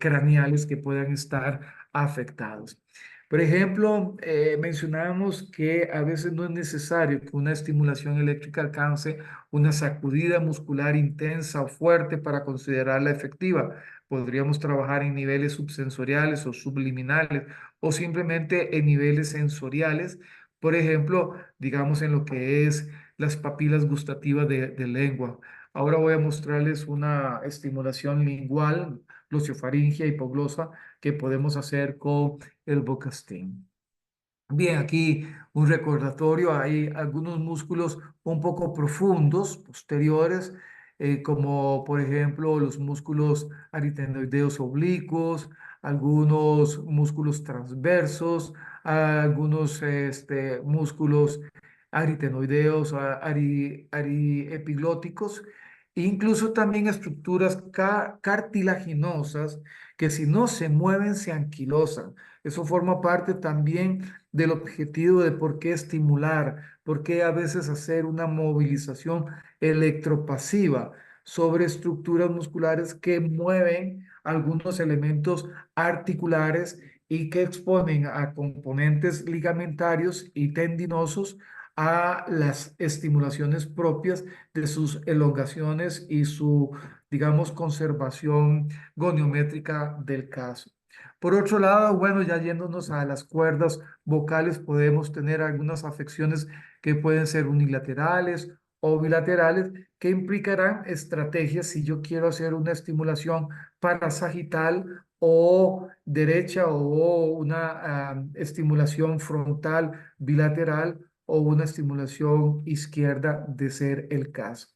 craneales que puedan estar afectados. Por ejemplo, mencionábamos que a veces no es necesario que una estimulación eléctrica alcance una sacudida muscular intensa o fuerte para considerarla efectiva. Podríamos trabajar en niveles subsensoriales o subliminales o simplemente en niveles sensoriales. Por ejemplo, digamos en lo que es las papilas gustativas de lengua. Ahora voy a mostrarles una estimulación lingual, glosiofaringia, hipoglosa, que podemos hacer con el Bocastin. Bien, aquí un recordatorio, hay algunos músculos un poco profundos, posteriores, como por ejemplo los músculos aritenoideos oblicuos, algunos músculos transversos, algunos músculos aritenoideos, epiglóticos, e incluso también estructuras cartilaginosas que si no se mueven se anquilosan. Eso forma parte también del objetivo de por qué estimular, por qué a veces hacer una movilización electropasiva sobre estructuras musculares que mueven algunos elementos articulares y que exponen a componentes ligamentarios y tendinosos a las estimulaciones propias de sus elongaciones y su, digamos, conservación goniométrica del caso. Por otro lado, bueno, ya yéndonos a las cuerdas vocales, podemos tener algunas afecciones que pueden ser unilaterales o bilaterales, que implicarán estrategias si yo quiero hacer una estimulación parasagital o derecha o una estimulación frontal bilateral o una estimulación izquierda de ser el caso.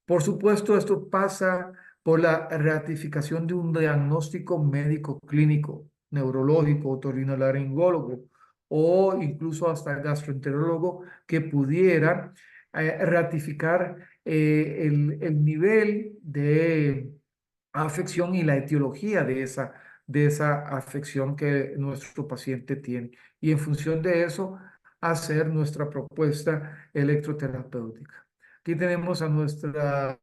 Por supuesto, esto pasa por la ratificación de un diagnóstico médico clínico, neurológico, otorrinolaringólogo o incluso hasta gastroenterólogo que pudiera ratificar el nivel de afección y la etiología de esa afección que nuestro paciente tiene. Y en función de eso, hacer nuestra propuesta electroterapéutica. Aquí tenemos a nuestra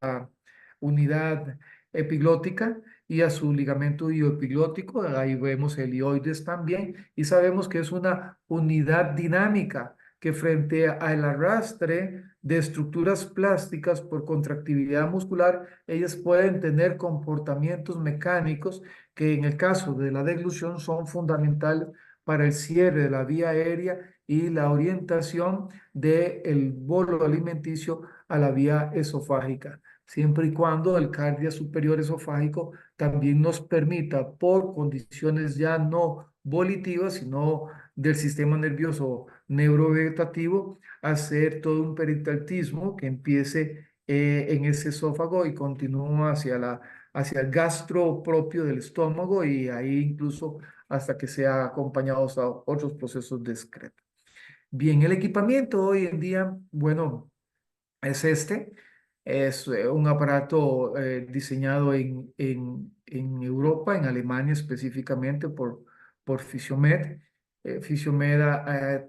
unidad epiglótica y a su ligamento ioepiglótico. Ahí vemos el helioides también y sabemos que es una unidad dinámica que frente al arrastre de estructuras plásticas por contractividad muscular, ellas pueden tener comportamientos mecánicos que en el caso de la deglución son fundamentales para el cierre de la vía aérea y la orientación del bolo alimenticio a la vía esofágica, siempre y cuando el cardia superior esofágico también nos permita, por condiciones ya no volitivas, sino del sistema nervioso neurovegetativo, hacer todo un peristaltismo que empiece en ese esófago y continúa hacia el gastro propio del estómago y ahí incluso hasta que sea acompañado a otros procesos discretos. Bien, el equipamiento hoy en día, bueno, es es un aparato diseñado en Europa, en Alemania específicamente por Fisiomed. Fisiomed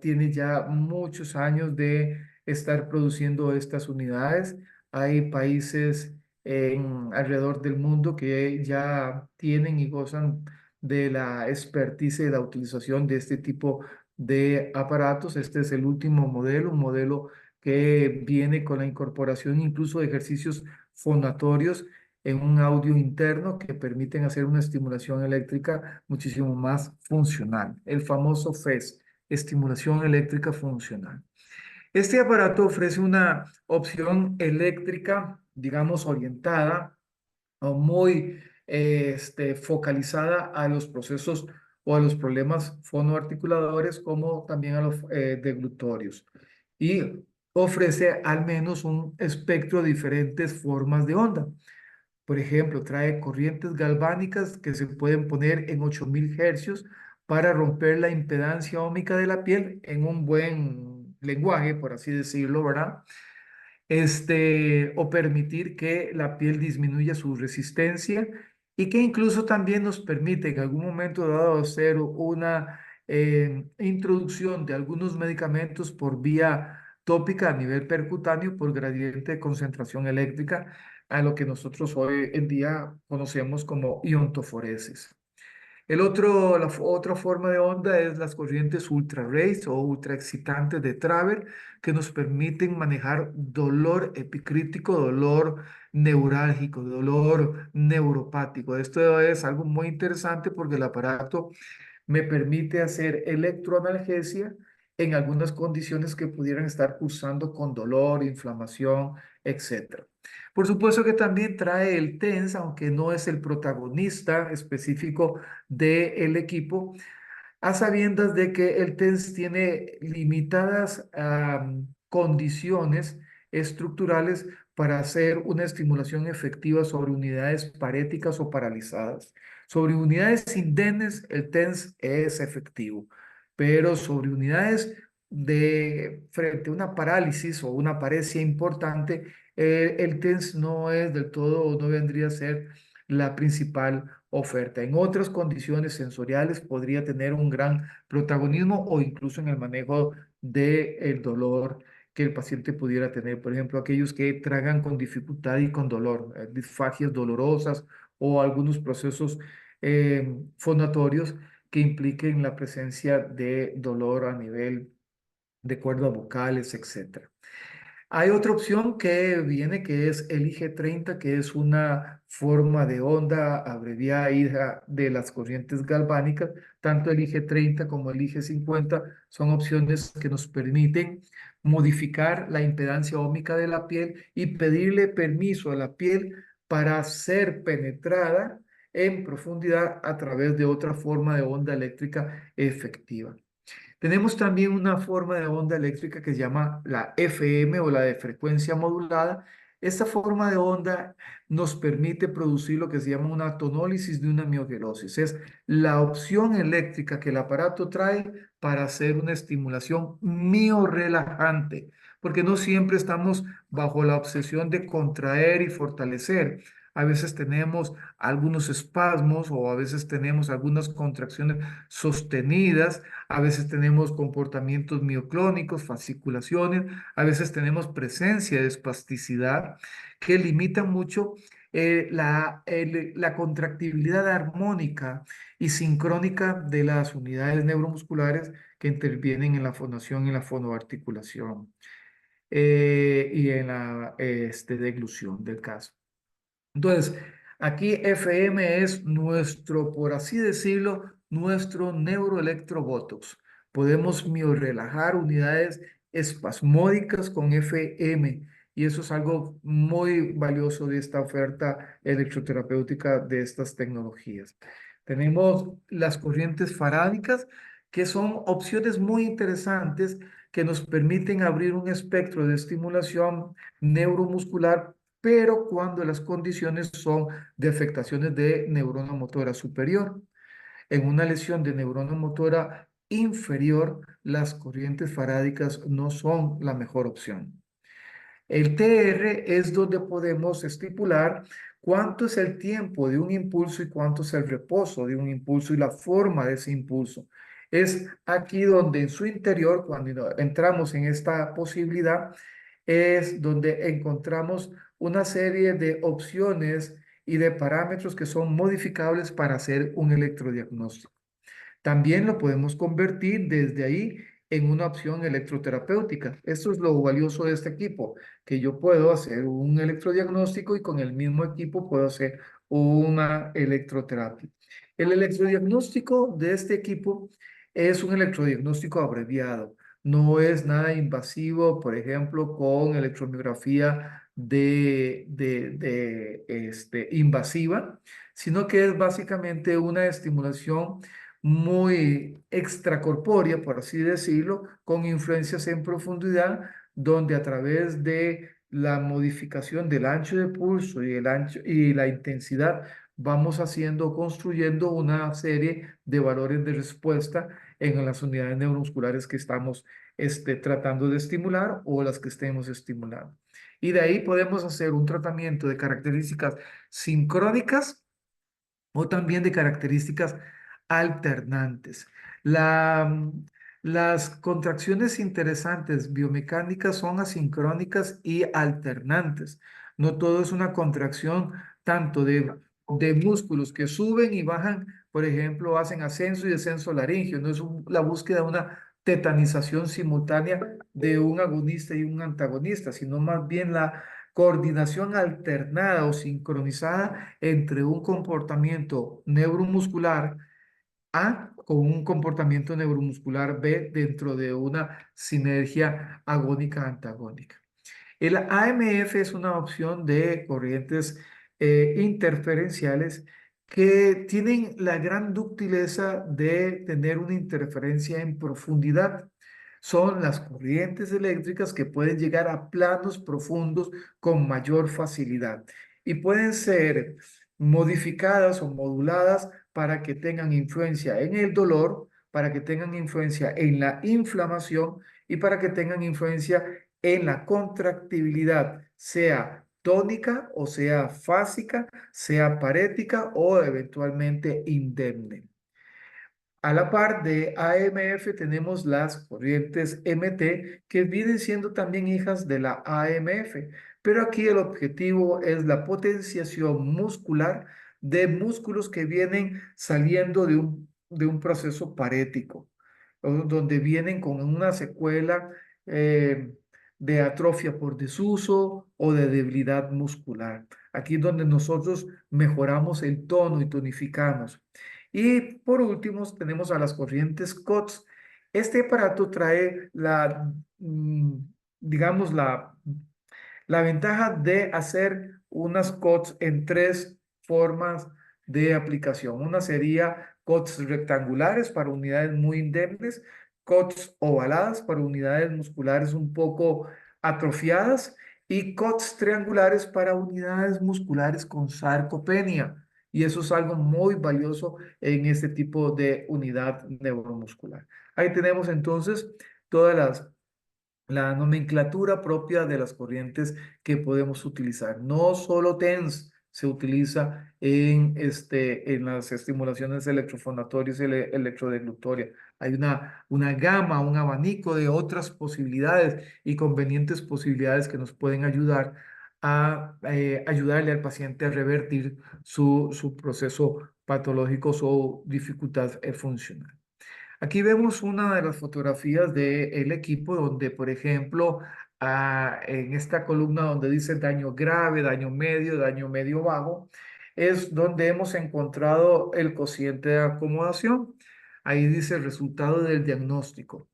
tiene ya muchos años de estar produciendo estas unidades. Hay países alrededor del mundo que ya tienen y gozan de la expertise de la utilización de este tipo de aparatos. Este es el último modelo, un modelo que viene con la incorporación incluso de ejercicios fonatorios en un audio interno que permiten hacer una estimulación eléctrica muchísimo más funcional. El famoso FES, estimulación eléctrica funcional. Este aparato ofrece una opción eléctrica, digamos, orientada o muy focalizada a los procesos o a los problemas fonoarticuladores como también a los deglutorios. Y ofrece al menos un espectro de diferentes formas de onda. Por ejemplo, trae corrientes galvánicas que se pueden poner en 8000 hercios para romper la impedancia óhmica de la piel en un buen lenguaje, por así decirlo, ¿verdad? O permitir que la piel disminuya su resistencia y que incluso también nos permite en algún momento dado hacer una introducción de algunos medicamentos por vía tópica a nivel percutáneo por gradiente de concentración eléctrica, a lo que nosotros hoy en día conocemos como iontoforesis. Otra forma de onda es las corrientes ultra rays o ultra excitantes de Traver que nos permiten manejar dolor epicrítico, dolor neurálgico, dolor neuropático. Esto es algo muy interesante porque el aparato me permite hacer electroanalgesia en algunas condiciones que pudieran estar cursando con dolor, inflamación, etcétera. Por supuesto que también trae el TENS, aunque no es el protagonista específico del equipo, a sabiendas de que el TENS tiene limitadas condiciones estructurales para hacer una estimulación efectiva sobre unidades paréticas o paralizadas. Sobre unidades indemnes, el TENS es efectivo, pero sobre unidades de frente a una parálisis o una paresia importante, el TENS no es del todo o no vendría a ser la principal oferta. En otras condiciones sensoriales podría tener un gran protagonismo o incluso en el manejo del dolor que el paciente pudiera tener. Por ejemplo, aquellos que tragan con dificultad y con dolor, disfagias dolorosas o algunos procesos fonatorios que impliquen la presencia de dolor a nivel de cuerdas vocales, etcétera. Hay otra opción que viene que es el IG30, que es una forma de onda abreviada de las corrientes galvánicas. Tanto el IG30 como el IG50 son opciones que nos permiten modificar la impedancia óhmica de la piel y pedirle permiso a la piel para ser penetrada en profundidad a través de otra forma de onda eléctrica efectiva. Tenemos también una forma de onda eléctrica que se llama la FM o la de frecuencia modulada. Esta forma de onda nos permite producir lo que se llama una tonólisis de una miogelosis. Es la opción eléctrica que el aparato trae para hacer una estimulación miorrelajante, porque no siempre estamos bajo la obsesión de contraer y fortalecer. A veces tenemos algunos espasmos o a veces tenemos algunas contracciones sostenidas, a veces tenemos comportamientos mioclónicos, fasciculaciones, a veces tenemos presencia de espasticidad que limitan mucho la contractibilidad armónica y sincrónica de las unidades neuromusculares que intervienen en la fonación y la fonoarticulación y en la deglución del caso. Entonces, aquí FM es nuestro, por así decirlo, nuestro neuroelectrobotox. Podemos miorrelajar unidades espasmódicas con FM y eso es algo muy valioso de esta oferta electroterapéutica de estas tecnologías. Tenemos las corrientes farádicas, que son opciones muy interesantes que nos permiten abrir un espectro de estimulación neuromuscular, pero cuando las condiciones son de afectaciones de neurona motora superior. En una lesión de neurona motora inferior, las corrientes farádicas no son la mejor opción. El TR es donde podemos estipular cuánto es el tiempo de un impulso y cuánto es el reposo de un impulso y la forma de ese impulso. Es aquí donde en su interior, cuando entramos en esta posibilidad, es donde encontramos una serie de opciones y de parámetros que son modificables para hacer un electrodiagnóstico. También lo podemos convertir desde ahí en una opción electroterapéutica. Esto es lo valioso de este equipo, que yo puedo hacer un electrodiagnóstico y con el mismo equipo puedo hacer una electroterapia. El electrodiagnóstico de este equipo es un electrodiagnóstico abreviado. No es nada invasivo, por ejemplo, con electromiografía invasiva, sino que es básicamente una estimulación muy extracorpórea, por así decirlo, con influencias en profundidad, donde a través de la modificación del ancho de pulso y el ancho y la intensidad vamos haciendo, construyendo una serie de valores de respuesta en las unidades neuromusculares que estamos tratando de estimular o las que estemos estimulando. Y de ahí podemos hacer un tratamiento de características sincrónicas o también de características alternantes. Las contracciones interesantes biomecánicas son asincrónicas y alternantes. No todo es una contracción tanto de músculos que suben y bajan, por ejemplo, hacen ascenso y descenso laríngeo. No es la búsqueda de una tetanización simultánea de un agonista y un antagonista, sino más bien la coordinación alternada o sincronizada entre un comportamiento neuromuscular A con un comportamiento neuromuscular B dentro de una sinergia agónica-antagónica. El AMF es una opción de corrientes interferenciales que tienen la gran ductileza de tener una interferencia en profundidad. son las corrientes eléctricas que pueden llegar a planos profundos con mayor facilidad y pueden ser modificadas o moduladas para que tengan influencia en el dolor, para que tengan influencia en la inflamación y para que tengan influencia en la contractibilidad, sea tónica o sea fásica, sea parética o eventualmente indemne. A la par de AMF tenemos las corrientes MT que vienen siendo también hijas de la AMF, pero aquí el objetivo es la potenciación muscular de músculos que vienen saliendo de un proceso parético, donde vienen con una secuela eh, de atrofia por desuso o de debilidad muscular. Aquí es donde nosotros mejoramos el tono y tonificamos. Y por último, tenemos a las corrientes COTS. Este aparato trae digamos, la ventaja de hacer unas COTS en tres formas de aplicación. Una sería COTS rectangulares para unidades muy indemnes, COTS ovaladas para unidades musculares un poco atrofiadas y COTS triangulares para unidades musculares con sarcopenia. Y eso es algo muy valioso en este tipo de unidad neuromuscular. Ahí tenemos entonces todas la nomenclatura propia de las corrientes que podemos utilizar. No solo TENS se utiliza en las estimulaciones electrofonatorias y electrodeglutorias. Hay una gama, un abanico de otras posibilidades y convenientes posibilidades que nos pueden ayudar a ayudarle al paciente a revertir su proceso patológico, su dificultad funcional. Aquí vemos una de las fotografías del equipo donde, por ejemplo, en esta columna donde dice daño grave, daño medio bajo, es donde hemos encontrado el cociente de acomodación. Ahí dice resultado del diagnóstico.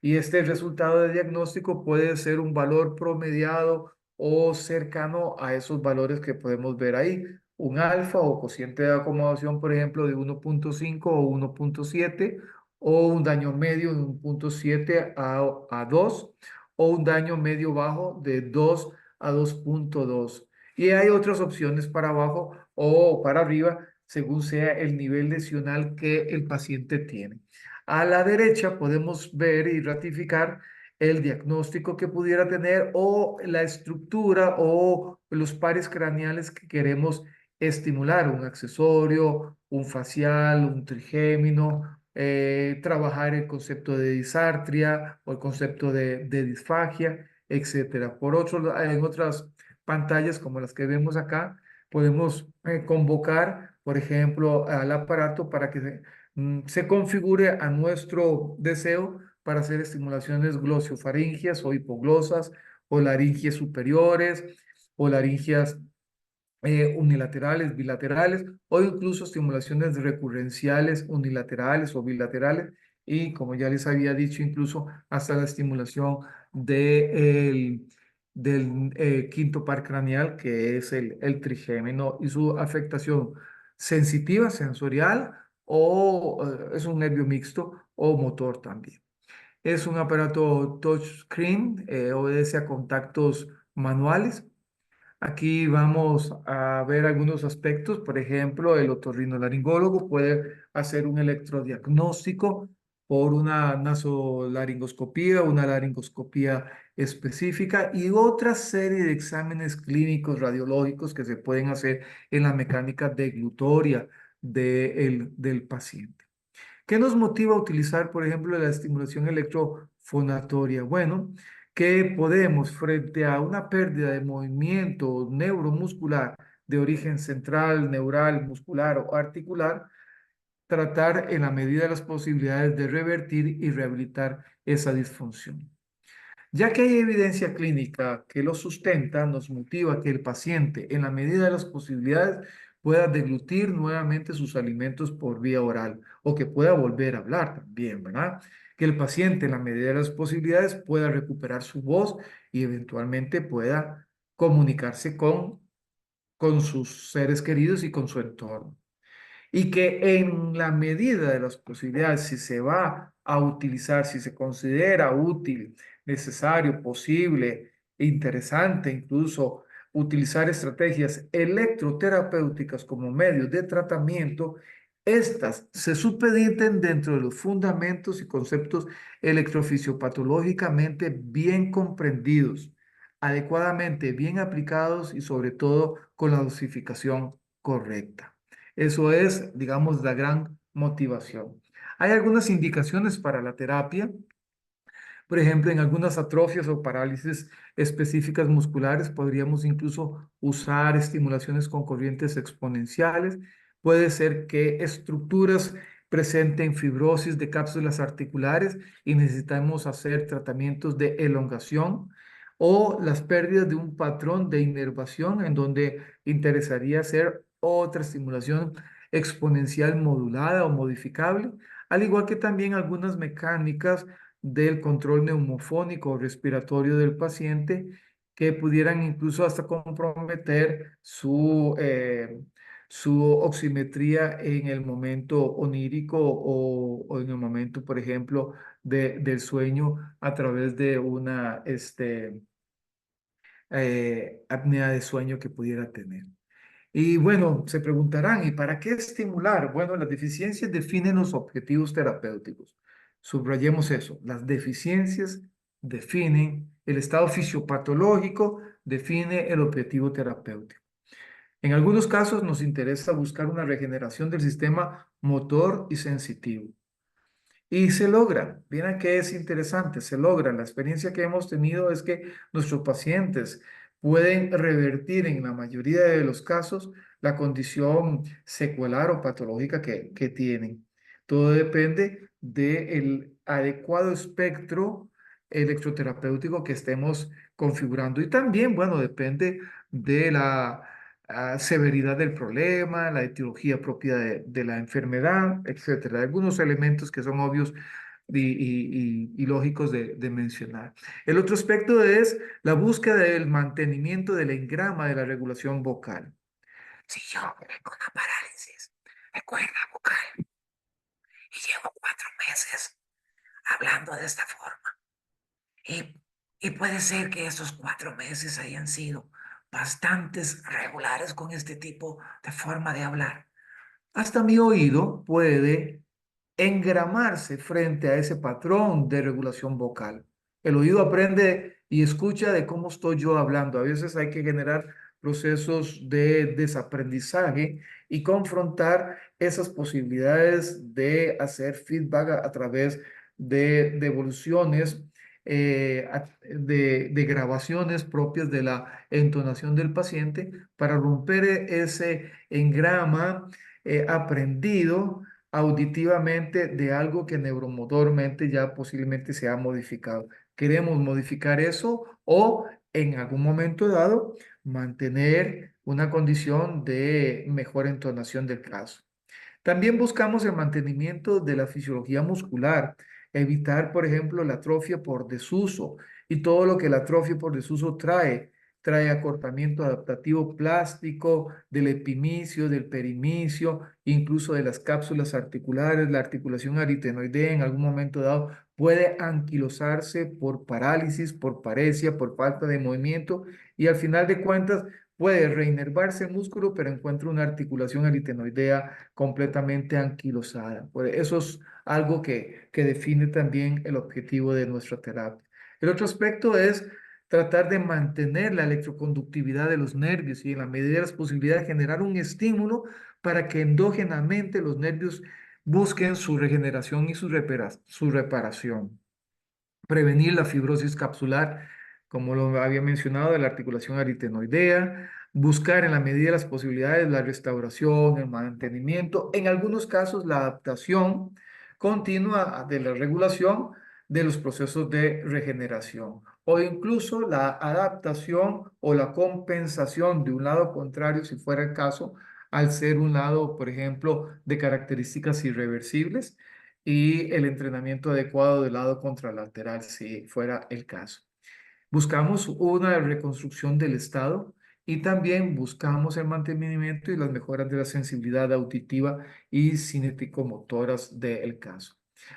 Y este resultado de diagnóstico puede ser un valor promediado o cercano a esos valores que podemos ver ahí. Un alfa o cociente de acomodación, por ejemplo, de 1.5 o 1.7, o un daño medio de 1.7 a 2, o un daño medio bajo de 2 a 2.2. Y hay otras opciones para abajo o para arriba, según sea el nivel lesional que el paciente tiene. A la derecha podemos ver y ratificar el diagnóstico que pudiera tener o la estructura o los pares craneales que queremos estimular, un accesorio, un facial, un trigémino, trabajar el concepto de disartria o el concepto de disfagia, etcétera. Por otro, en otras pantallas como las que vemos acá, podemos convocar, por ejemplo, al aparato para que se configure a nuestro deseo para hacer estimulaciones glossofaringias o hipoglosas o laringias superiores o laringias unilaterales, bilaterales o incluso estimulaciones recurrenciales unilaterales o bilaterales y como ya les había dicho incluso hasta la estimulación del quinto par craneal que es el trigémino y su afectación sensitiva, sensorial o es un nervio mixto o motor también. Es un aparato touchscreen, obedece a contactos manuales. Aquí vamos a ver algunos aspectos, por ejemplo, el otorrinolaringólogo puede hacer un electrodiagnóstico por una nasolaringoscopía, una laringoscopía específica y otra serie de exámenes clínicos radiológicos que se pueden hacer en la mecánica deglutoria del paciente. ¿Qué nos motiva a utilizar, por ejemplo, la estimulación electrofonatoria? Bueno, que podemos, frente a una pérdida de movimiento neuromuscular de origen central, neural, muscular o articular, tratar en la medida de las posibilidades de revertir y rehabilitar esa disfunción. Ya que hay evidencia clínica que lo sustenta, nos motiva que el paciente, en la medida de las posibilidades, pueda deglutir nuevamente sus alimentos por vía oral o que pueda volver a hablar también, ¿verdad? Que el paciente, en la medida de las posibilidades, pueda recuperar su voz y eventualmente pueda comunicarse con sus seres queridos y con su entorno. y que en la medida de las posibilidades, si se va a utilizar, si se considera útil, necesario, posible, interesante incluso utilizar estrategias electroterapéuticas como medios de tratamiento, estas se supediten dentro de los fundamentos y conceptos electrofisiopatológicamente bien comprendidos, adecuadamente bien aplicados y sobre todo con la dosificación correcta. Eso es, digamos, la gran motivación. Hay algunas indicaciones para la terapia. Por ejemplo, en algunas atrofias o parálisis específicas musculares podríamos incluso usar estimulaciones con corrientes exponenciales. Puede ser que estructuras presenten fibrosis de cápsulas articulares y necesitamos hacer tratamientos de elongación o las pérdidas de un patrón de inervación en donde interesaría hacer otra estimulación exponencial modulada o modificable, al igual que también algunas mecánicas del control neumofónico o respiratorio del paciente que pudieran incluso hasta comprometer su oximetría en el momento onírico o en el momento, por ejemplo, del sueño a través de una apnea de sueño que pudiera tener. Y bueno, se preguntarán, ¿y para qué estimular? Bueno, las deficiencias definen los objetivos terapéuticos. Subrayemos eso. Las deficiencias definen el estado fisiopatológico, define el objetivo terapéutico. En algunos casos nos interesa buscar una regeneración del sistema motor y sensitivo. Y se logra, miren que es interesante, se logra. La experiencia que hemos tenido es que nuestros pacientes pueden revertir en la mayoría de los casos la condición secuelar o patológica que tienen. Todo depende del adecuado espectro electroterapéutico que estemos configurando. Y también, bueno, depende de la severidad del problema, la etiología propia de la enfermedad, etcétera. Algunos elementos que son obvios y lógicos de mencionar. El otro aspecto es la búsqueda del mantenimiento del engrama de la regulación vocal. Si yo tengo una parálisis de cuerda vocal y llevo 4 meses hablando de esta forma, y, y puede ser que esos 4 meses hayan sido bastantes regulares con este tipo de forma de hablar. Hasta mi oído puede engramarse frente a ese patrón de regulación vocal. El oído aprende y escucha de cómo estoy yo hablando. A veces hay que generar procesos de desaprendizaje y confrontar esas posibilidades de hacer feedback a través de evoluciones, de grabaciones propias de la entonación del paciente para romper ese engrama aprendido auditivamente de algo que neuromotormente ya posiblemente se ha modificado. ¿Queremos modificar eso o en algún momento dado mantener una condición de mejor entonación del caso? También buscamos el mantenimiento de la fisiología muscular, evitar, por ejemplo, la atrofia por desuso y todo lo que la atrofia por desuso trae. Trae acortamiento adaptativo plástico del epimicio, del perimicio, incluso de las cápsulas articulares. La articulación aritenoidea en algún momento dado puede anquilosarse por parálisis, por paresia, por falta de movimiento y al final de cuentas puede reinervarse el músculo, pero encuentra una articulación aritenoidea completamente anquilosada. Pues eso es algo que define también el objetivo de nuestra terapia. El otro aspecto es tratar de mantener la electroconductividad de los nervios y en la medida de las posibilidades generar un estímulo para que endógenamente los nervios busquen su regeneración y su reparación. Prevenir la fibrosis capsular, como lo había mencionado, de la articulación aritenoidea, buscar en la medida de las posibilidades la restauración, el mantenimiento, en algunos casos la adaptación continua de la regulación de los procesos de regeneración o incluso la adaptación o la compensación de un lado contrario, si fuera el caso, al ser un lado, por ejemplo, de características irreversibles y el entrenamiento adecuado del lado contralateral, si fuera el caso. Buscamos una reconstrucción del estado y también buscamos el mantenimiento y las mejoras de la sensibilidad auditiva y cinético-motoras del caso.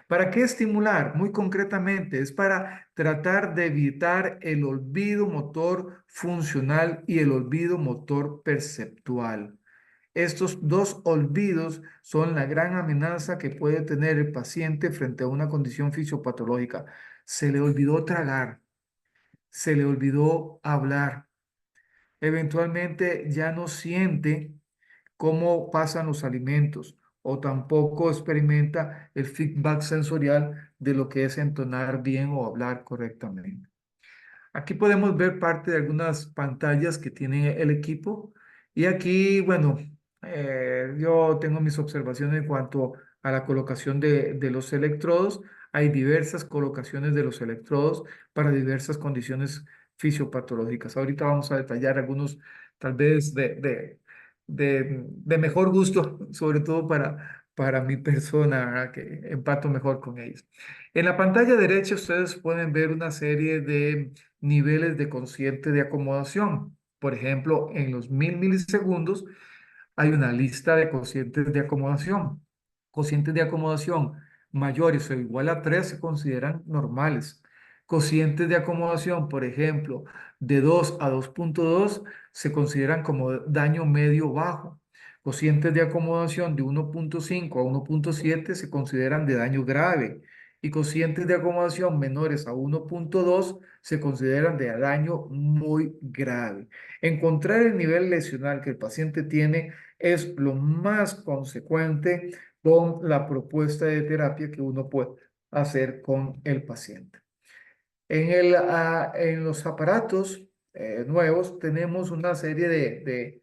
¿Para qué estimular? Muy concretamente, es para tratar de evitar el olvido motor funcional y el olvido motor perceptual. Estos dos olvidos son la gran amenaza que puede tener el paciente frente a una condición fisiopatológica. Se le olvidó tragar, se le olvidó hablar. Eventualmente ya no siente cómo pasan los alimentos o tampoco experimenta el feedback sensorial de lo que es entonar bien o hablar correctamente. Aquí podemos ver parte de algunas pantallas que tiene el equipo y aquí, bueno, yo tengo mis observaciones en cuanto a la colocación de los electrodos. Hay diversas colocaciones de los electrodos para diversas condiciones fisiopatológicas. Ahorita vamos a detallar algunos, tal vez, de mejor gusto, sobre todo para mi persona, ¿verdad? Que empato mejor con ellos. En la pantalla derecha ustedes pueden ver una serie de niveles de cociente de acomodación. Por ejemplo, en los 1000 milisegundos hay una lista de cocientes de acomodación. Cocientes de acomodación mayores o igual a 3 se consideran normales. Cocientes de acomodación, por ejemplo, de 2 a 2,2 se consideran como daño medio bajo. Cocientes de acomodación de 1,5 a 1,7 se consideran de daño grave. Y cocientes de acomodación menores a 1,2 se consideran de daño muy grave. Encontrar el nivel lesional que el paciente tiene es lo más consecuente con la propuesta de terapia que uno puede hacer con el paciente. En los aparatos nuevos tenemos una serie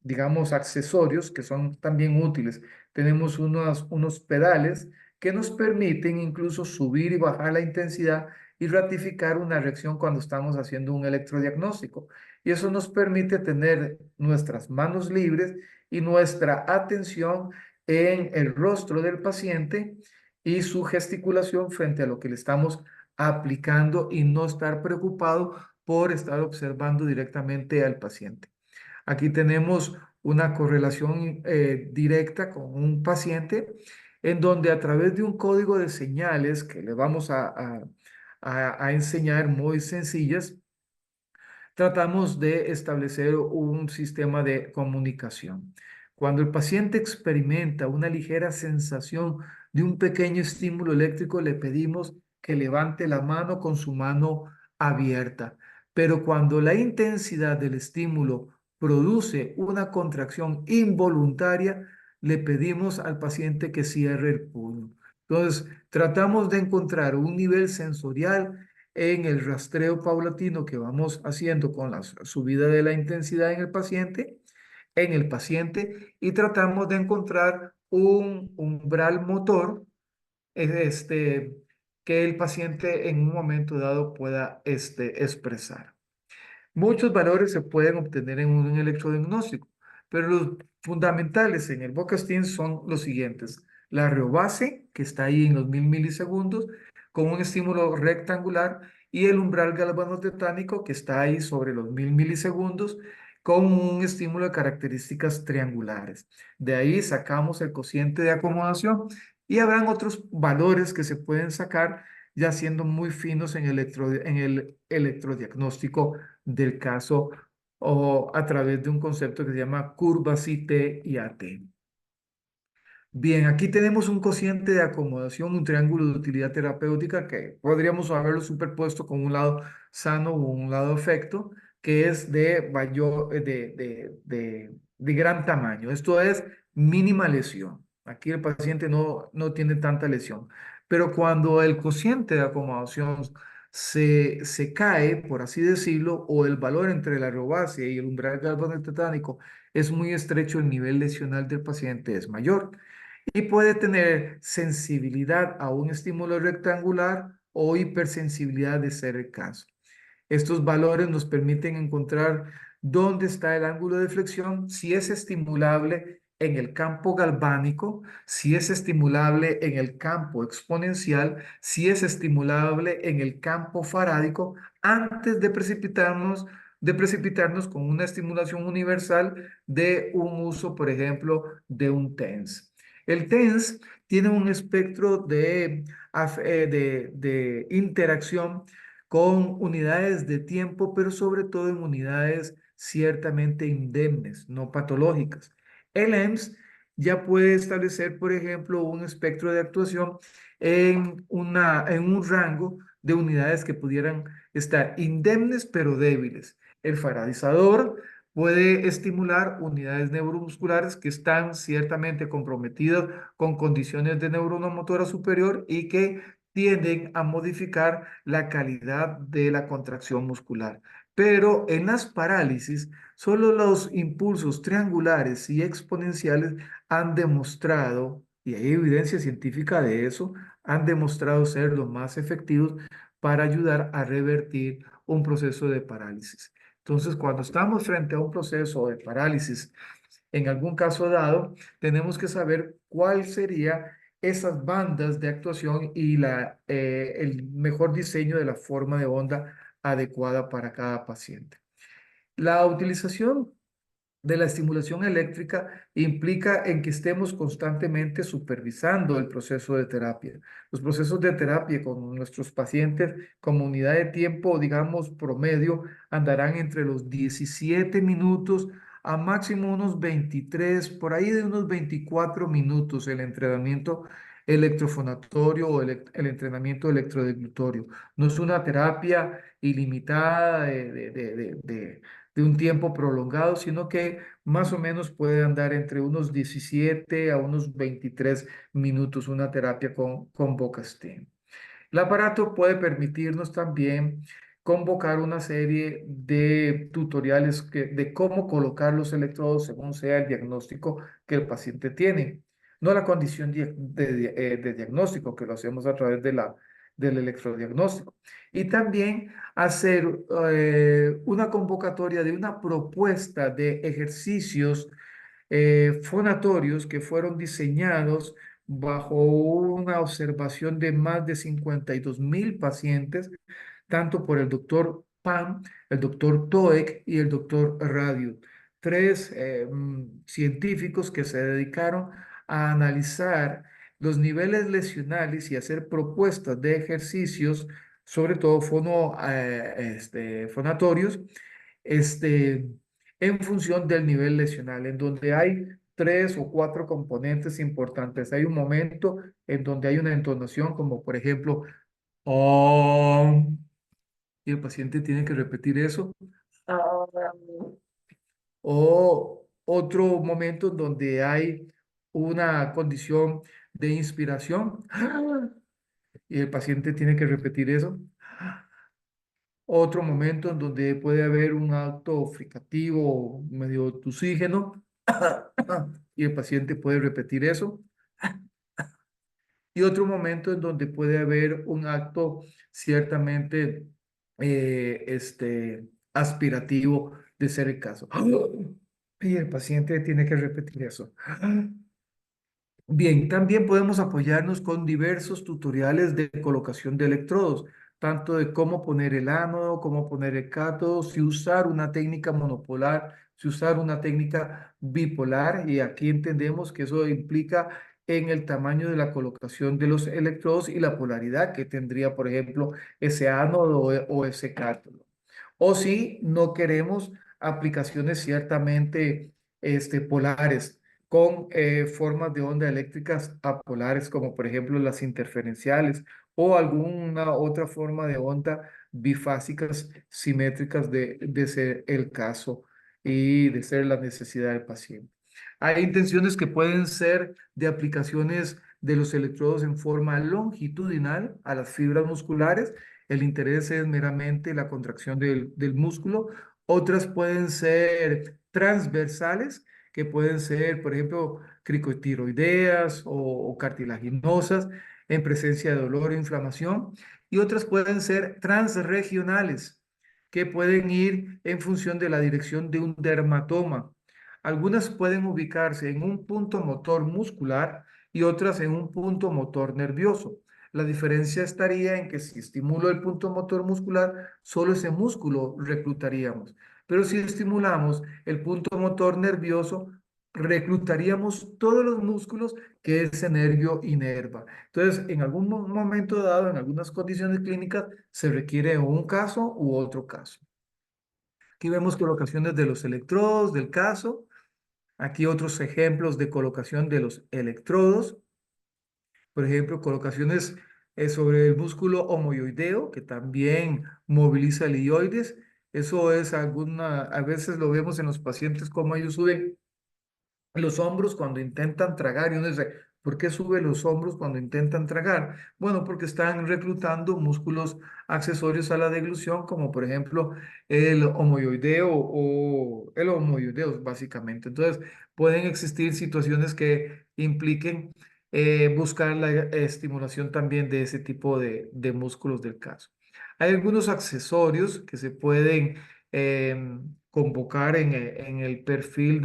digamos, accesorios que son también útiles. Tenemos unos pedales que nos permiten incluso subir y bajar la intensidad y ratificar una reacción cuando estamos haciendo un electrodiagnóstico. Y eso nos permite tener nuestras manos libres y nuestra atención en el rostro del paciente y su gesticulación frente a lo que le estamos aplicando y no estar preocupado por estar observando directamente al paciente. Aquí tenemos una correlación directa con un paciente en donde a través de un código de señales que le vamos a enseñar muy sencillas, tratamos de establecer un sistema de comunicación. Cuando el paciente experimenta una ligera sensación de un pequeño estímulo eléctrico, le pedimos que levante la mano con su mano abierta. Pero cuando la intensidad del estímulo produce una contracción involuntaria, le pedimos al paciente que cierre el puño. Entonces, tratamos de encontrar un nivel sensorial en el rastreo paulatino que vamos haciendo con la subida de la intensidad en el paciente y tratamos de encontrar un umbral motor que el paciente en un momento dado pueda expresar. Muchos valores se pueden obtener en un electrodiagnóstico, pero los fundamentales en el Boca-Steel son los siguientes. La reobase, que está ahí en los 1000 milisegundos, con un estímulo rectangular, y el umbral galvanotetánico, que está ahí sobre los 1000 milisegundos, con un estímulo de características triangulares. De ahí sacamos el cociente de acomodación y habrán otros valores que se pueden sacar ya siendo muy finos en el electrodiagnóstico del caso o a través de un concepto que se llama curvas IT y AT. Bien, aquí tenemos un cociente de acomodación, un triángulo de utilidad terapéutica que podríamos haberlo superpuesto con un lado sano o un lado efecto, que es de gran tamaño. Esto es mínima lesión. Aquí el paciente no tiene tanta lesión. Pero cuando el cociente de acomodación se cae, por así decirlo, o el valor entre la aerobase y el umbral galvanotetánico es muy estrecho, el nivel lesional del paciente es mayor y puede tener sensibilidad a un estímulo rectangular o hipersensibilidad de ser el caso. Estos valores nos permiten encontrar dónde está el ángulo de flexión, si es estimulable en el campo galvánico, si es estimulable en el campo exponencial, si es estimulable en el campo farádico, antes de precipitarnos de precipitarnos con una estimulación universal de un uso, por ejemplo, de un TENS. El TENS tiene un espectro de interacción con unidades de tiempo, pero sobre todo en unidades ciertamente indemnes, no patológicas. El EMS ya puede establecer, por ejemplo, un espectro de actuación en un rango de unidades que pudieran estar indemnes pero débiles. El faradizador puede estimular unidades neuromusculares que están ciertamente comprometidas con condiciones de neurona motora superior y que tienden a modificar la calidad de la contracción muscular. Pero en las parálisis, solo los impulsos triangulares y exponenciales han demostrado, y hay evidencia científica de eso, han demostrado ser los más efectivos para ayudar a revertir un proceso de parálisis. Entonces, cuando estamos frente a un proceso de parálisis, en algún caso dado, tenemos que saber cuál sería esas bandas de actuación y el mejor diseño de la forma de onda adecuada para cada paciente. La utilización de la estimulación eléctrica implica en que estemos constantemente supervisando el proceso de terapia. Los procesos de terapia con nuestros pacientes como unidad de tiempo, digamos, promedio, andarán entre los 17 minutos a máximo unos 23, por ahí de unos 24 minutos el entrenamiento electrofonatorio o el entrenamiento electrodeglutorio. No es una terapia ilimitada de un tiempo prolongado, sino que más o menos puede andar entre unos 17 a unos 23 minutos una terapia con Boca Steam. El aparato puede permitirnos también convocar una serie de tutoriales de cómo colocar los electrodos según sea el diagnóstico que el paciente tiene. No la condición de diagnóstico, que lo hacemos a través del electrodiagnóstico. Y también hacer una convocatoria de una propuesta de ejercicios fonatorios que fueron diseñados bajo una observación de más de 52.000 pacientes, tanto por el doctor Pan, el doctor Toek y el doctor Radio, tres científicos que se dedicaron a analizar los niveles lesionales y hacer propuestas de ejercicios, sobre todo fonatorios, este, en función del nivel lesional, en donde hay tres o cuatro componentes importantes. Hay un momento en donde hay una entonación, como por ejemplo, "Om", y el paciente tiene que repetir eso. O otro momento en donde hay una condición de inspiración y el paciente tiene que repetir eso. Otro momento en donde puede haber un acto fricativo medio tusígeno y el paciente puede repetir eso. Y otro momento en donde puede haber un acto ciertamente aspirativo de ser el caso. Y el paciente tiene que repetir eso. Bien, también podemos apoyarnos con diversos tutoriales de colocación de electrodos, tanto de cómo poner el ánodo, cómo poner el cátodo, si usar una técnica monopolar, si usar una técnica bipolar, y aquí entendemos que eso implica en el tamaño de la colocación de los electrodos y la polaridad que tendría, por ejemplo, ese ánodo o ese cátodo. O si no queremos aplicaciones ciertamente polares con formas de onda eléctricas apolares, como por ejemplo las interferenciales o alguna otra forma de onda bifásicas simétricas de ser el caso y de ser la necesidad del paciente. Hay intenciones que pueden ser de aplicaciones de los electrodos en forma longitudinal a las fibras musculares. El interés es meramente la contracción del músculo. Otras pueden ser transversales, que pueden ser, por ejemplo, cricotiroideas o cartilaginosas en presencia de dolor e inflamación. Y otras pueden ser transregionales, que pueden ir en función de la dirección de un dermatoma. Algunas pueden ubicarse en un punto motor muscular y otras en un punto motor nervioso. La diferencia estaría en que si estimulo el punto motor muscular, solo ese músculo reclutaríamos. Pero si estimulamos el punto motor nervioso, reclutaríamos todos los músculos que ese nervio inerva. Entonces, en algún momento dado, en algunas condiciones clínicas, se requiere un caso u otro caso. Aquí vemos colocaciones de los electrodos del caso. Aquí otros ejemplos de colocación de los electrodos. Por ejemplo, colocaciones sobre el músculo homoioideo, que también moviliza el ioides. Eso es a veces lo vemos en los pacientes como ellos suben los hombros cuando intentan tragar. Y uno dice, ¿por qué sube los hombros cuando intentan tragar? Bueno, porque están reclutando músculos accesorios a la deglución, como por ejemplo el homoioideo o el homoioideo, básicamente. Entonces, pueden existir situaciones que impliquen buscar la estimulación también de ese tipo de músculos del caso. Hay algunos accesorios que se pueden convocar en el perfil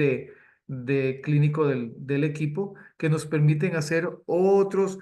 de clínico del equipo que nos permiten hacer otras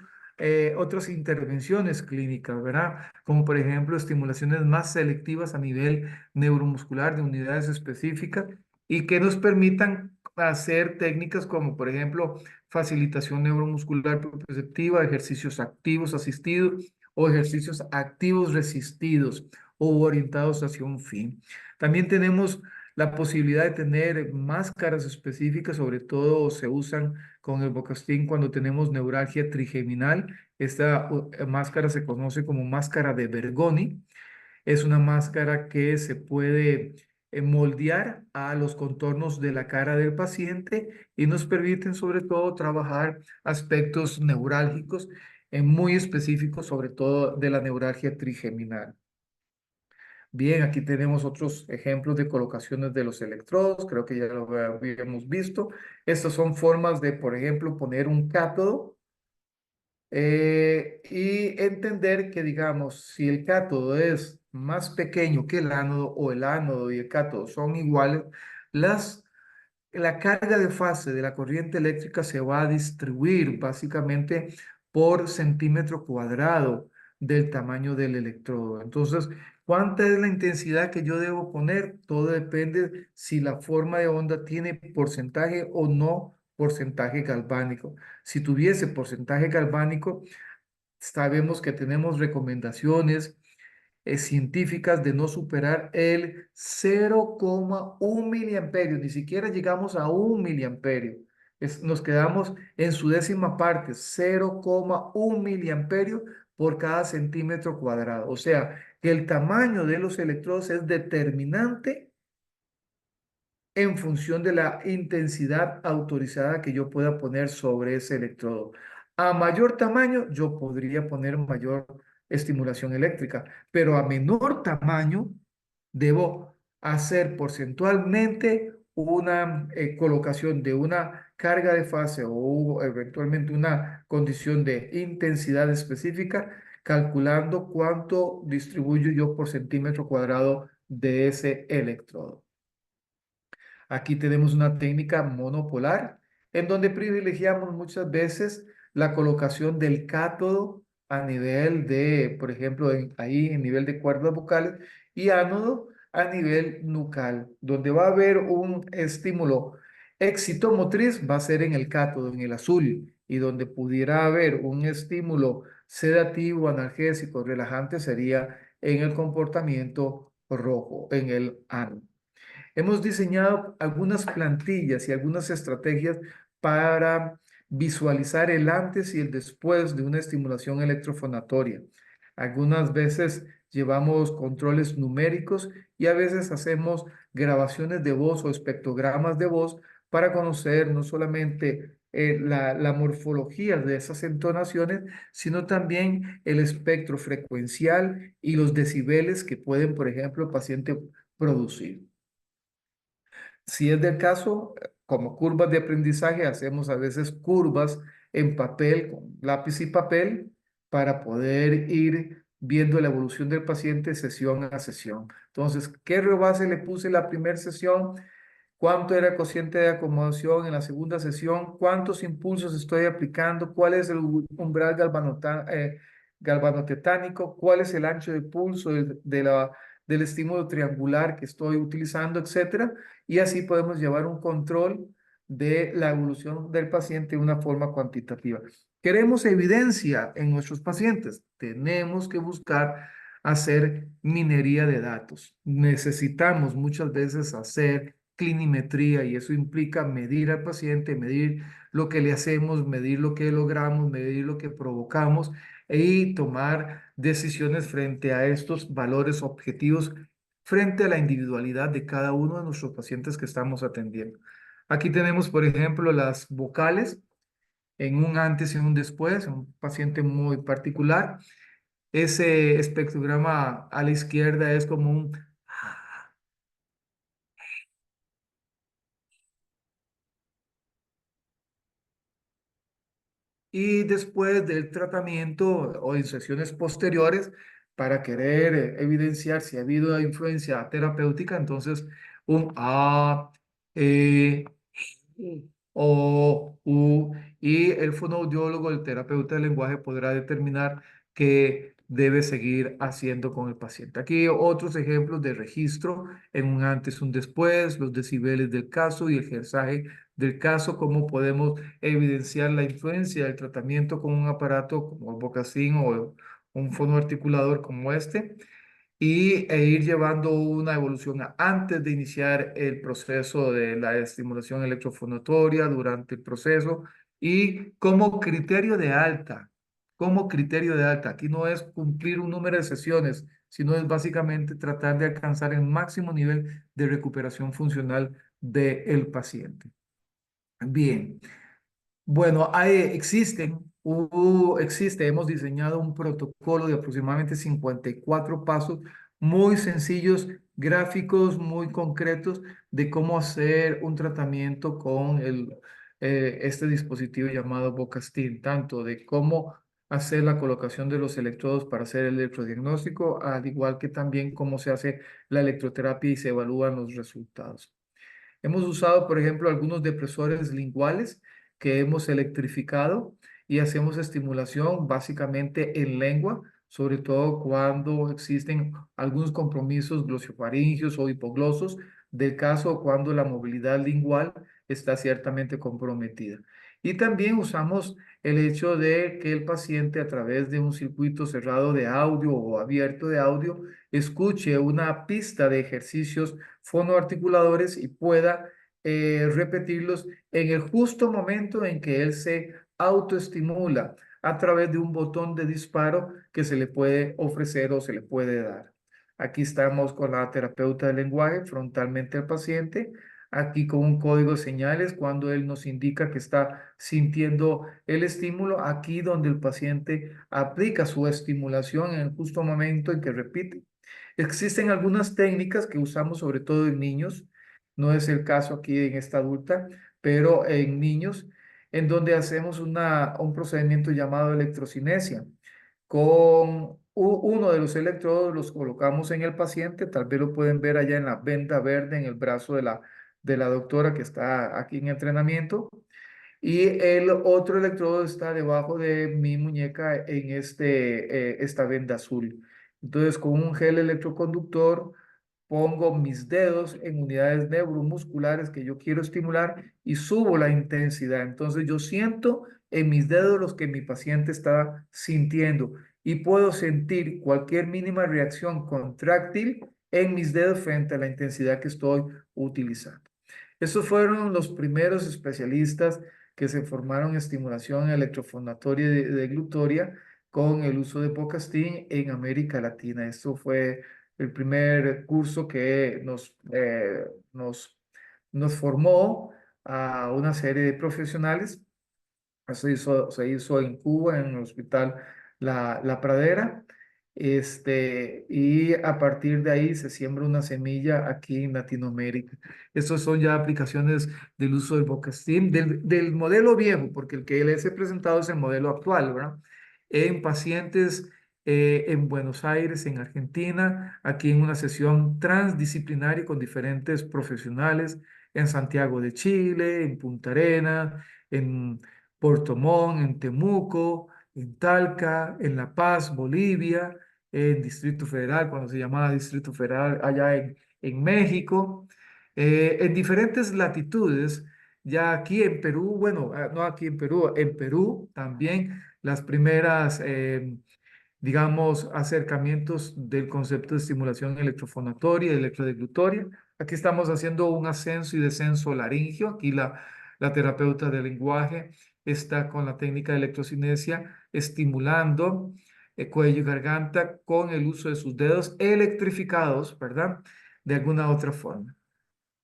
intervenciones clínicas, ¿verdad? Como por ejemplo estimulaciones más selectivas a nivel neuromuscular de unidades específicas y que nos permitan hacer técnicas como por ejemplo facilitación neuromuscular proprioceptiva, ejercicios activos asistidos o ejercicios activos resistidos o orientados hacia un fin. También tenemos la posibilidad de tener máscaras específicas, sobre todo se usan con el Bocastin cuando tenemos neuralgia trigeminal. Esta máscara se conoce como máscara de Bergoni. Es una máscara que se puede moldear a los contornos de la cara del paciente y nos permiten sobre todo trabajar aspectos neurálgicos muy específicos, sobre todo de la neuralgia trigeminal. Bien, aquí tenemos otros ejemplos de colocaciones de los electrodos, creo que ya lo habíamos visto. Estas son formas de, por ejemplo, poner un cátodo y entender que, digamos, si el cátodo es más pequeño que el ánodo o el ánodo y el cátodo son iguales, la carga de fase de la corriente eléctrica se va a distribuir básicamente por centímetro cuadrado del tamaño del electrodo. Entonces, ¿cuánta es la intensidad que yo debo poner? Todo depende si la forma de onda tiene porcentaje o no porcentaje galvánico. Si tuviese porcentaje galvánico, sabemos que tenemos recomendaciones científicas de no superar el 0,1 miliamperio, ni siquiera llegamos a 1 miliamperio. Nos quedamos en su décima parte, 0,1 miliamperio por cada centímetro cuadrado. O sea, que el tamaño de los electrodos es determinante en función de la intensidad autorizada que yo pueda poner sobre ese electrodo. A mayor tamaño, yo podría poner mayor estimulación eléctrica, pero a menor tamaño, debo hacer porcentualmente una colocación de una carga de fase o eventualmente una condición de intensidad específica, calculando cuánto distribuyo yo por centímetro cuadrado de ese electrodo. Aquí tenemos una técnica monopolar en donde privilegiamos muchas veces la colocación del cátodo a nivel de, por ejemplo, ahí en nivel de cuerdas vocales y ánodo a nivel nucal, donde va a haber un estímulo excitomotriz, va a ser en el cátodo, en el azul, y donde pudiera haber un estímulo sedativo, analgésico, relajante, sería en el comportamiento rojo, en el ánodo. Hemos diseñado algunas plantillas y algunas estrategias para visualizar el antes y el después de una estimulación electrofonatoria. Algunas veces llevamos controles numéricos y a veces hacemos grabaciones de voz o espectrogramas de voz para conocer no solamente la morfología de esas entonaciones, sino también el espectro frecuencial y los decibeles que pueden, por ejemplo, el paciente producir. Si es del caso, como curvas de aprendizaje, hacemos a veces curvas en papel, con lápiz y papel, para poder ir viendo la evolución del paciente sesión a sesión. Entonces, ¿qué rebase le puse en la primera sesión? ¿Cuánto era el cociente de acomodación en la segunda sesión? ¿Cuántos impulsos estoy aplicando? ¿Cuál es el umbral galvanotetánico, cuál es el ancho de pulso del estímulo triangular que estoy utilizando, etcétera. Y así podemos llevar un control de la evolución del paciente de una forma cuantitativa. Queremos evidencia en nuestros pacientes. Tenemos que buscar hacer minería de datos. Necesitamos muchas veces hacer clinimetría y eso implica medir al paciente, medir lo que le hacemos, medir lo que logramos, medir lo que provocamos y tomar decisiones frente a estos valores objetivos, frente a la individualidad de cada uno de nuestros pacientes que estamos atendiendo. Aquí tenemos, por ejemplo, las vocales en un antes y un después, un paciente muy particular. Ese espectrograma a la izquierda es como un... Y después del tratamiento o en sesiones posteriores, para querer evidenciar si ha habido influencia terapéutica, entonces un A, E, o, U, y el fonoaudiólogo, el terapeuta del lenguaje, podrá determinar qué debe seguir haciendo con el paciente. Aquí otros ejemplos de registro en un antes, un después, los decibeles del caso y el herzaje del caso, cómo podemos evidenciar la influencia del tratamiento con un aparato como el Bocacin o un fonoarticulador como este e ir llevando una evolución antes de iniciar el proceso de la estimulación electrofonatoria, durante el proceso y como criterio de alta. Aquí no es cumplir un número de sesiones, sino es básicamente tratar de alcanzar el máximo nivel de recuperación funcional del paciente. Bien. Bueno, hemos diseñado un protocolo de aproximadamente 54 pasos muy sencillos, gráficos muy concretos de cómo hacer un tratamiento con este dispositivo llamado Bocastin, tanto de cómo hacer la colocación de los electrodos para hacer el electrodiagnóstico, al igual que también cómo se hace la electroterapia y se evalúan los resultados. Hemos usado, por ejemplo, algunos depresores linguales que hemos electrificado y hacemos estimulación básicamente en lengua, sobre todo cuando existen algunos compromisos glossofaringios o hipoglosos, del caso cuando la movilidad lingual está ciertamente comprometida. Y también usamos el hecho de que el paciente a través de un circuito cerrado de audio o abierto de audio escuche una pista de ejercicios fonoarticuladores y pueda repetirlos en el justo momento en que él se autoestimula a través de un botón de disparo que se le puede ofrecer o se le puede dar. Aquí estamos con la terapeuta del lenguaje frontalmente al paciente, aquí con un código de señales cuando él nos indica que está sintiendo el estímulo, aquí donde el paciente aplica su estimulación en el justo momento en que repite. Existen algunas técnicas que usamos sobre todo en niños, no es el caso aquí en esta adulta, pero en niños, en donde hacemos un procedimiento llamado electrocinesia. Con uno de los electrodos los colocamos en el paciente, tal vez lo pueden ver allá en la venda verde en el brazo de la doctora que está aquí en entrenamiento. Y el otro electrodo está debajo de mi muñeca en esta venda azul. Entonces, con un gel electroconductor, pongo mis dedos en unidades neuromusculares que yo quiero estimular y subo la intensidad. Entonces, yo siento en mis dedos los que mi paciente está sintiendo y puedo sentir cualquier mínima reacción contráctil en mis dedos frente a la intensidad que estoy utilizando. Estos fueron los primeros especialistas que se formaron en estimulación electrofonatoria de glutoria con el uso de Pocastin en América Latina. Esto fue el primer curso que nos formó a una serie de profesionales. Se hizo en Cuba, en el Hospital La Pradera. Y a partir de ahí se siembra una semilla aquí en Latinoamérica. Estas son ya aplicaciones del uso del Bocastin, del modelo viejo, porque el que les he presentado es el modelo actual, ¿verdad? En pacientes en Buenos Aires, en Argentina, aquí en una sesión transdisciplinaria con diferentes profesionales, en Santiago de Chile, en Punta Arenas, en Puerto Montt, en Temuco, en Talca, en La Paz, Bolivia, en Distrito Federal, cuando se llamaba Distrito Federal, allá en México, en diferentes latitudes. Ya aquí en Perú, bueno, no aquí en Perú también las primeras digamos, acercamientos del concepto de estimulación electrofonatoria y electrodeglutoria. Aquí estamos haciendo un ascenso y descenso laringio. Aquí la terapeuta del lenguaje está con la técnica de electrocinesia estimulando cuello y garganta con el uso de sus dedos electrificados, ¿verdad? De alguna otra forma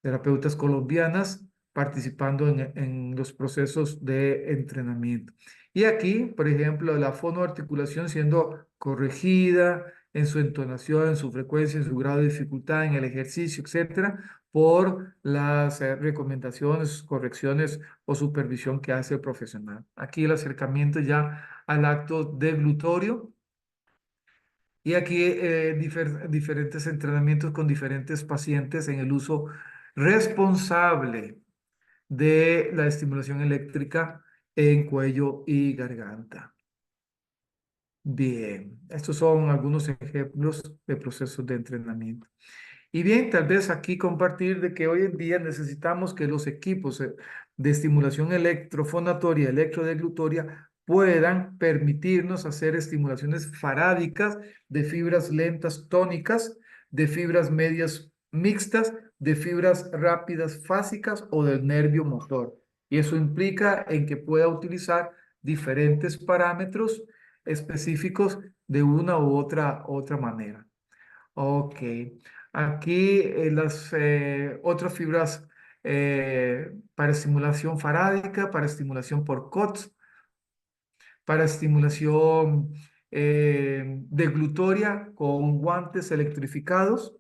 terapeutas colombianas participando en los procesos de entrenamiento. Y aquí, por ejemplo, la fonoarticulación siendo corregida en su entonación, en su frecuencia, en su grado de dificultad, en el ejercicio, etcétera, por las recomendaciones, correcciones o supervisión que hace el profesional. Aquí el acercamiento ya al acto deglutorio y aquí diferentes entrenamientos con diferentes pacientes en el uso responsable de la estimulación eléctrica en cuello y garganta. Bien, estos son algunos ejemplos de procesos de entrenamiento. Y bien, tal vez aquí compartir de que hoy en día necesitamos que los equipos de estimulación electrofonatoria, electrodeglutoria, puedan permitirnos hacer estimulaciones farádicas de fibras lentas tónicas, de fibras medias mixtas, de fibras rápidas fásicas o del nervio motor. Y eso implica en que pueda utilizar diferentes parámetros específicos de una u otra manera. Ok. Aquí las otras fibras para estimulación farádica, para estimulación por COTS, para estimulación deglutoria con guantes electrificados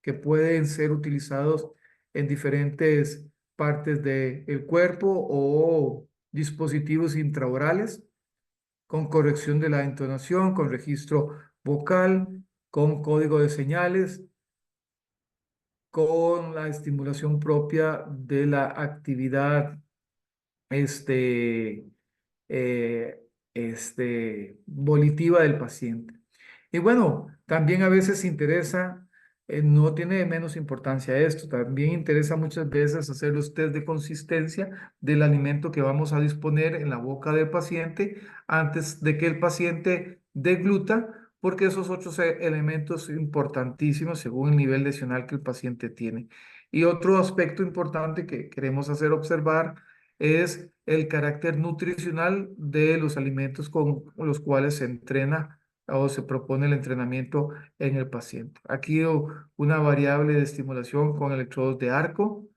que pueden ser utilizados en diferentes partes del cuerpo o dispositivos intraorales con corrección de la entonación, con registro vocal, con código de señales con la estimulación propia de la actividad este, eh, volitiva del paciente. Y bueno, también a veces interesa, no tiene menos importancia esto, también interesa muchas veces hacer los test de consistencia del alimento que vamos a disponer en la boca del paciente antes de que el paciente degluta, porque esos otros elementos importantísimos según el nivel lesional que el paciente tiene. Y otro aspecto importante que queremos hacer observar es el carácter nutricional de los alimentos con los cuales se entrena o se propone el entrenamiento en el paciente. Aquí una variable de estimulación con electrodos de arco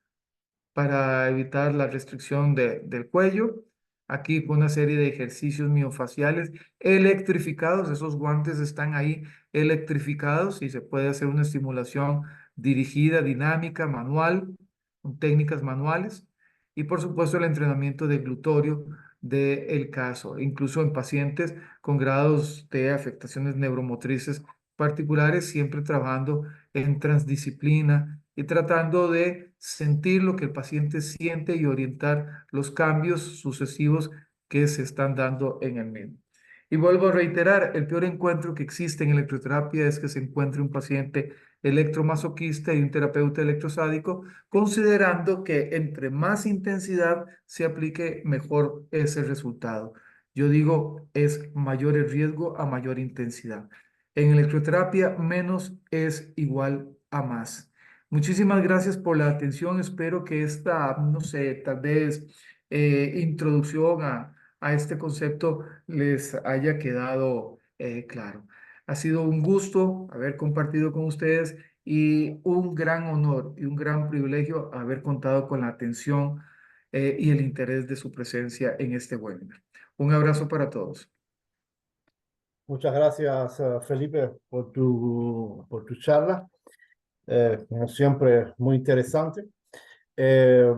para evitar la restricción del cuello. Aquí con una serie de ejercicios miofaciales electrificados. Esos guantes están ahí electrificados y se puede hacer una estimulación dirigida, dinámica, manual, con técnicas manuales. Y por supuesto el entrenamiento de glutorio del caso, incluso en pacientes con grados de afectaciones neuromotrices particulares, siempre trabajando en transdisciplina y tratando de sentir lo que el paciente siente y orientar los cambios sucesivos que se están dando en el mismo. Y vuelvo a reiterar, el peor encuentro que existe en electroterapia es que se encuentre un paciente electromasoquista y un terapeuta electrosádico, considerando que entre más intensidad se aplique, mejor es el resultado. Yo digo, es mayor el riesgo a mayor intensidad. En electroterapia, menos es igual a más. Muchísimas gracias por la atención. Espero que esta, no sé, tal vez introducción a este concepto les haya quedado claro. Ha sido un gusto haber compartido con ustedes y un gran honor y un gran privilegio haber contado con la atención y el interés de su presencia en este webinar. Un abrazo para todos. Muchas gracias, Felipe, por tu charla. Como siempre, muy interesante. Eh,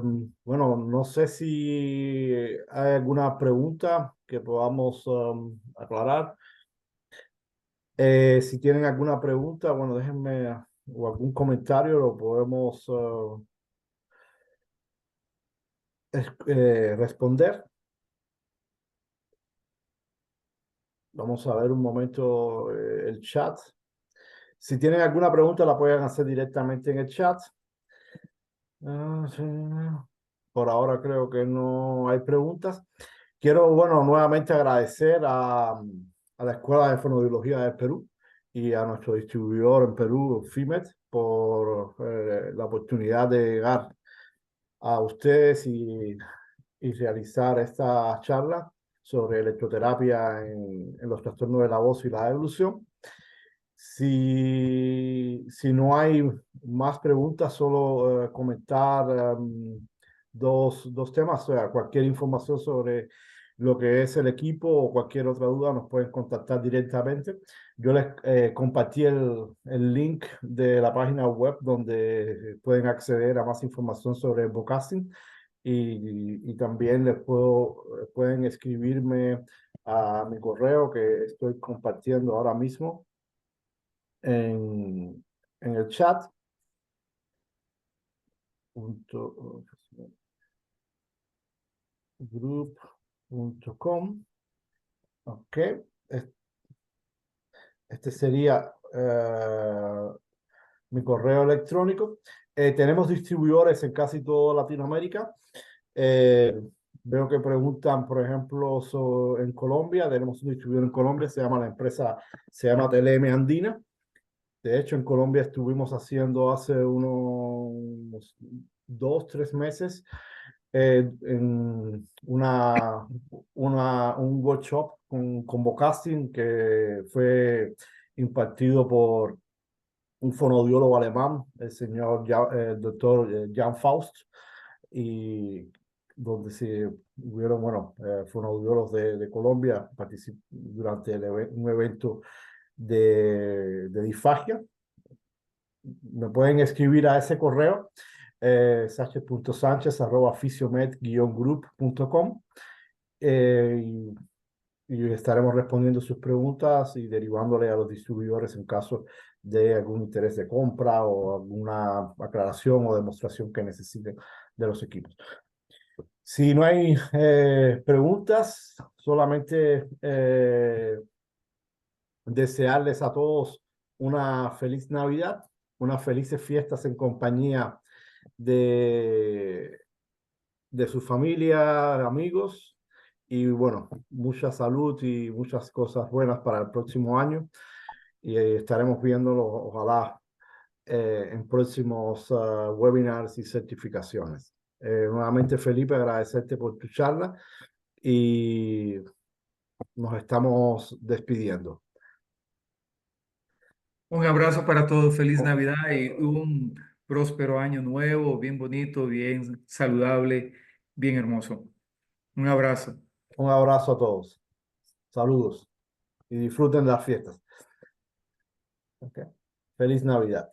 bueno, no sé si hay alguna pregunta que podamos aclarar. Si tienen alguna pregunta, bueno, déjenme o algún comentario, lo podemos responder. Vamos a ver un momento el chat. Si tienen alguna pregunta, la pueden hacer directamente en el chat. Sí. Por ahora creo que no hay preguntas. Quiero, bueno, nuevamente agradecer a la Escuela de Fonoaudiología de Perú y a nuestro distribuidor en Perú, FIMET, por la oportunidad de llegar a ustedes y realizar esta charla sobre electroterapia en los trastornos de la voz y la evolución. Si no hay más preguntas, solo comentar dos temas. O sea, cualquier información sobre lo que es el equipo o cualquier otra duda nos pueden contactar directamente. Yo les compartí el link de la página web donde pueden acceder a más información sobre el vocasting y también pueden escribirme a mi correo que estoy compartiendo ahora mismo en el chat. Group.com. Ok. Este sería mi correo electrónico. Tenemos distribuidores en casi toda Latinoamérica. Eh, Veo que preguntan, por ejemplo, en Colombia. Tenemos un distribuidor en Colombia, se llama TLM Andina. De hecho, en Colombia estuvimos haciendo hace unos 2, 3 meses en un workshop con vocasting que fue impartido por un fonoaudiólogo alemán, el doctor Jan Faust, y donde se hubieron, bueno, fonoaudiólogos de Colombia durante un evento de disfagia. Me pueden escribir a ese correo, sanchez.sanchez@fisiomed-group.com, y estaremos respondiendo sus preguntas y derivándole a los distribuidores en caso de algún interés de compra o alguna aclaración o demostración que necesiten de los equipos. Si no hay preguntas, solamente desearles a todos una feliz Navidad, unas felices fiestas en compañía de, de su familia, amigos, y bueno, mucha salud y muchas cosas buenas para el próximo año. Y estaremos viéndolo, ojalá, en próximos webinars y certificaciones. Nuevamente, Felipe, agradecerte por tu charla y nos estamos despidiendo. Un abrazo para todos, feliz Navidad y un próspero año nuevo, bien bonito, bien saludable, bien hermoso. Un abrazo. Un abrazo a todos. Saludos y disfruten las fiestas. Okay. Feliz Navidad.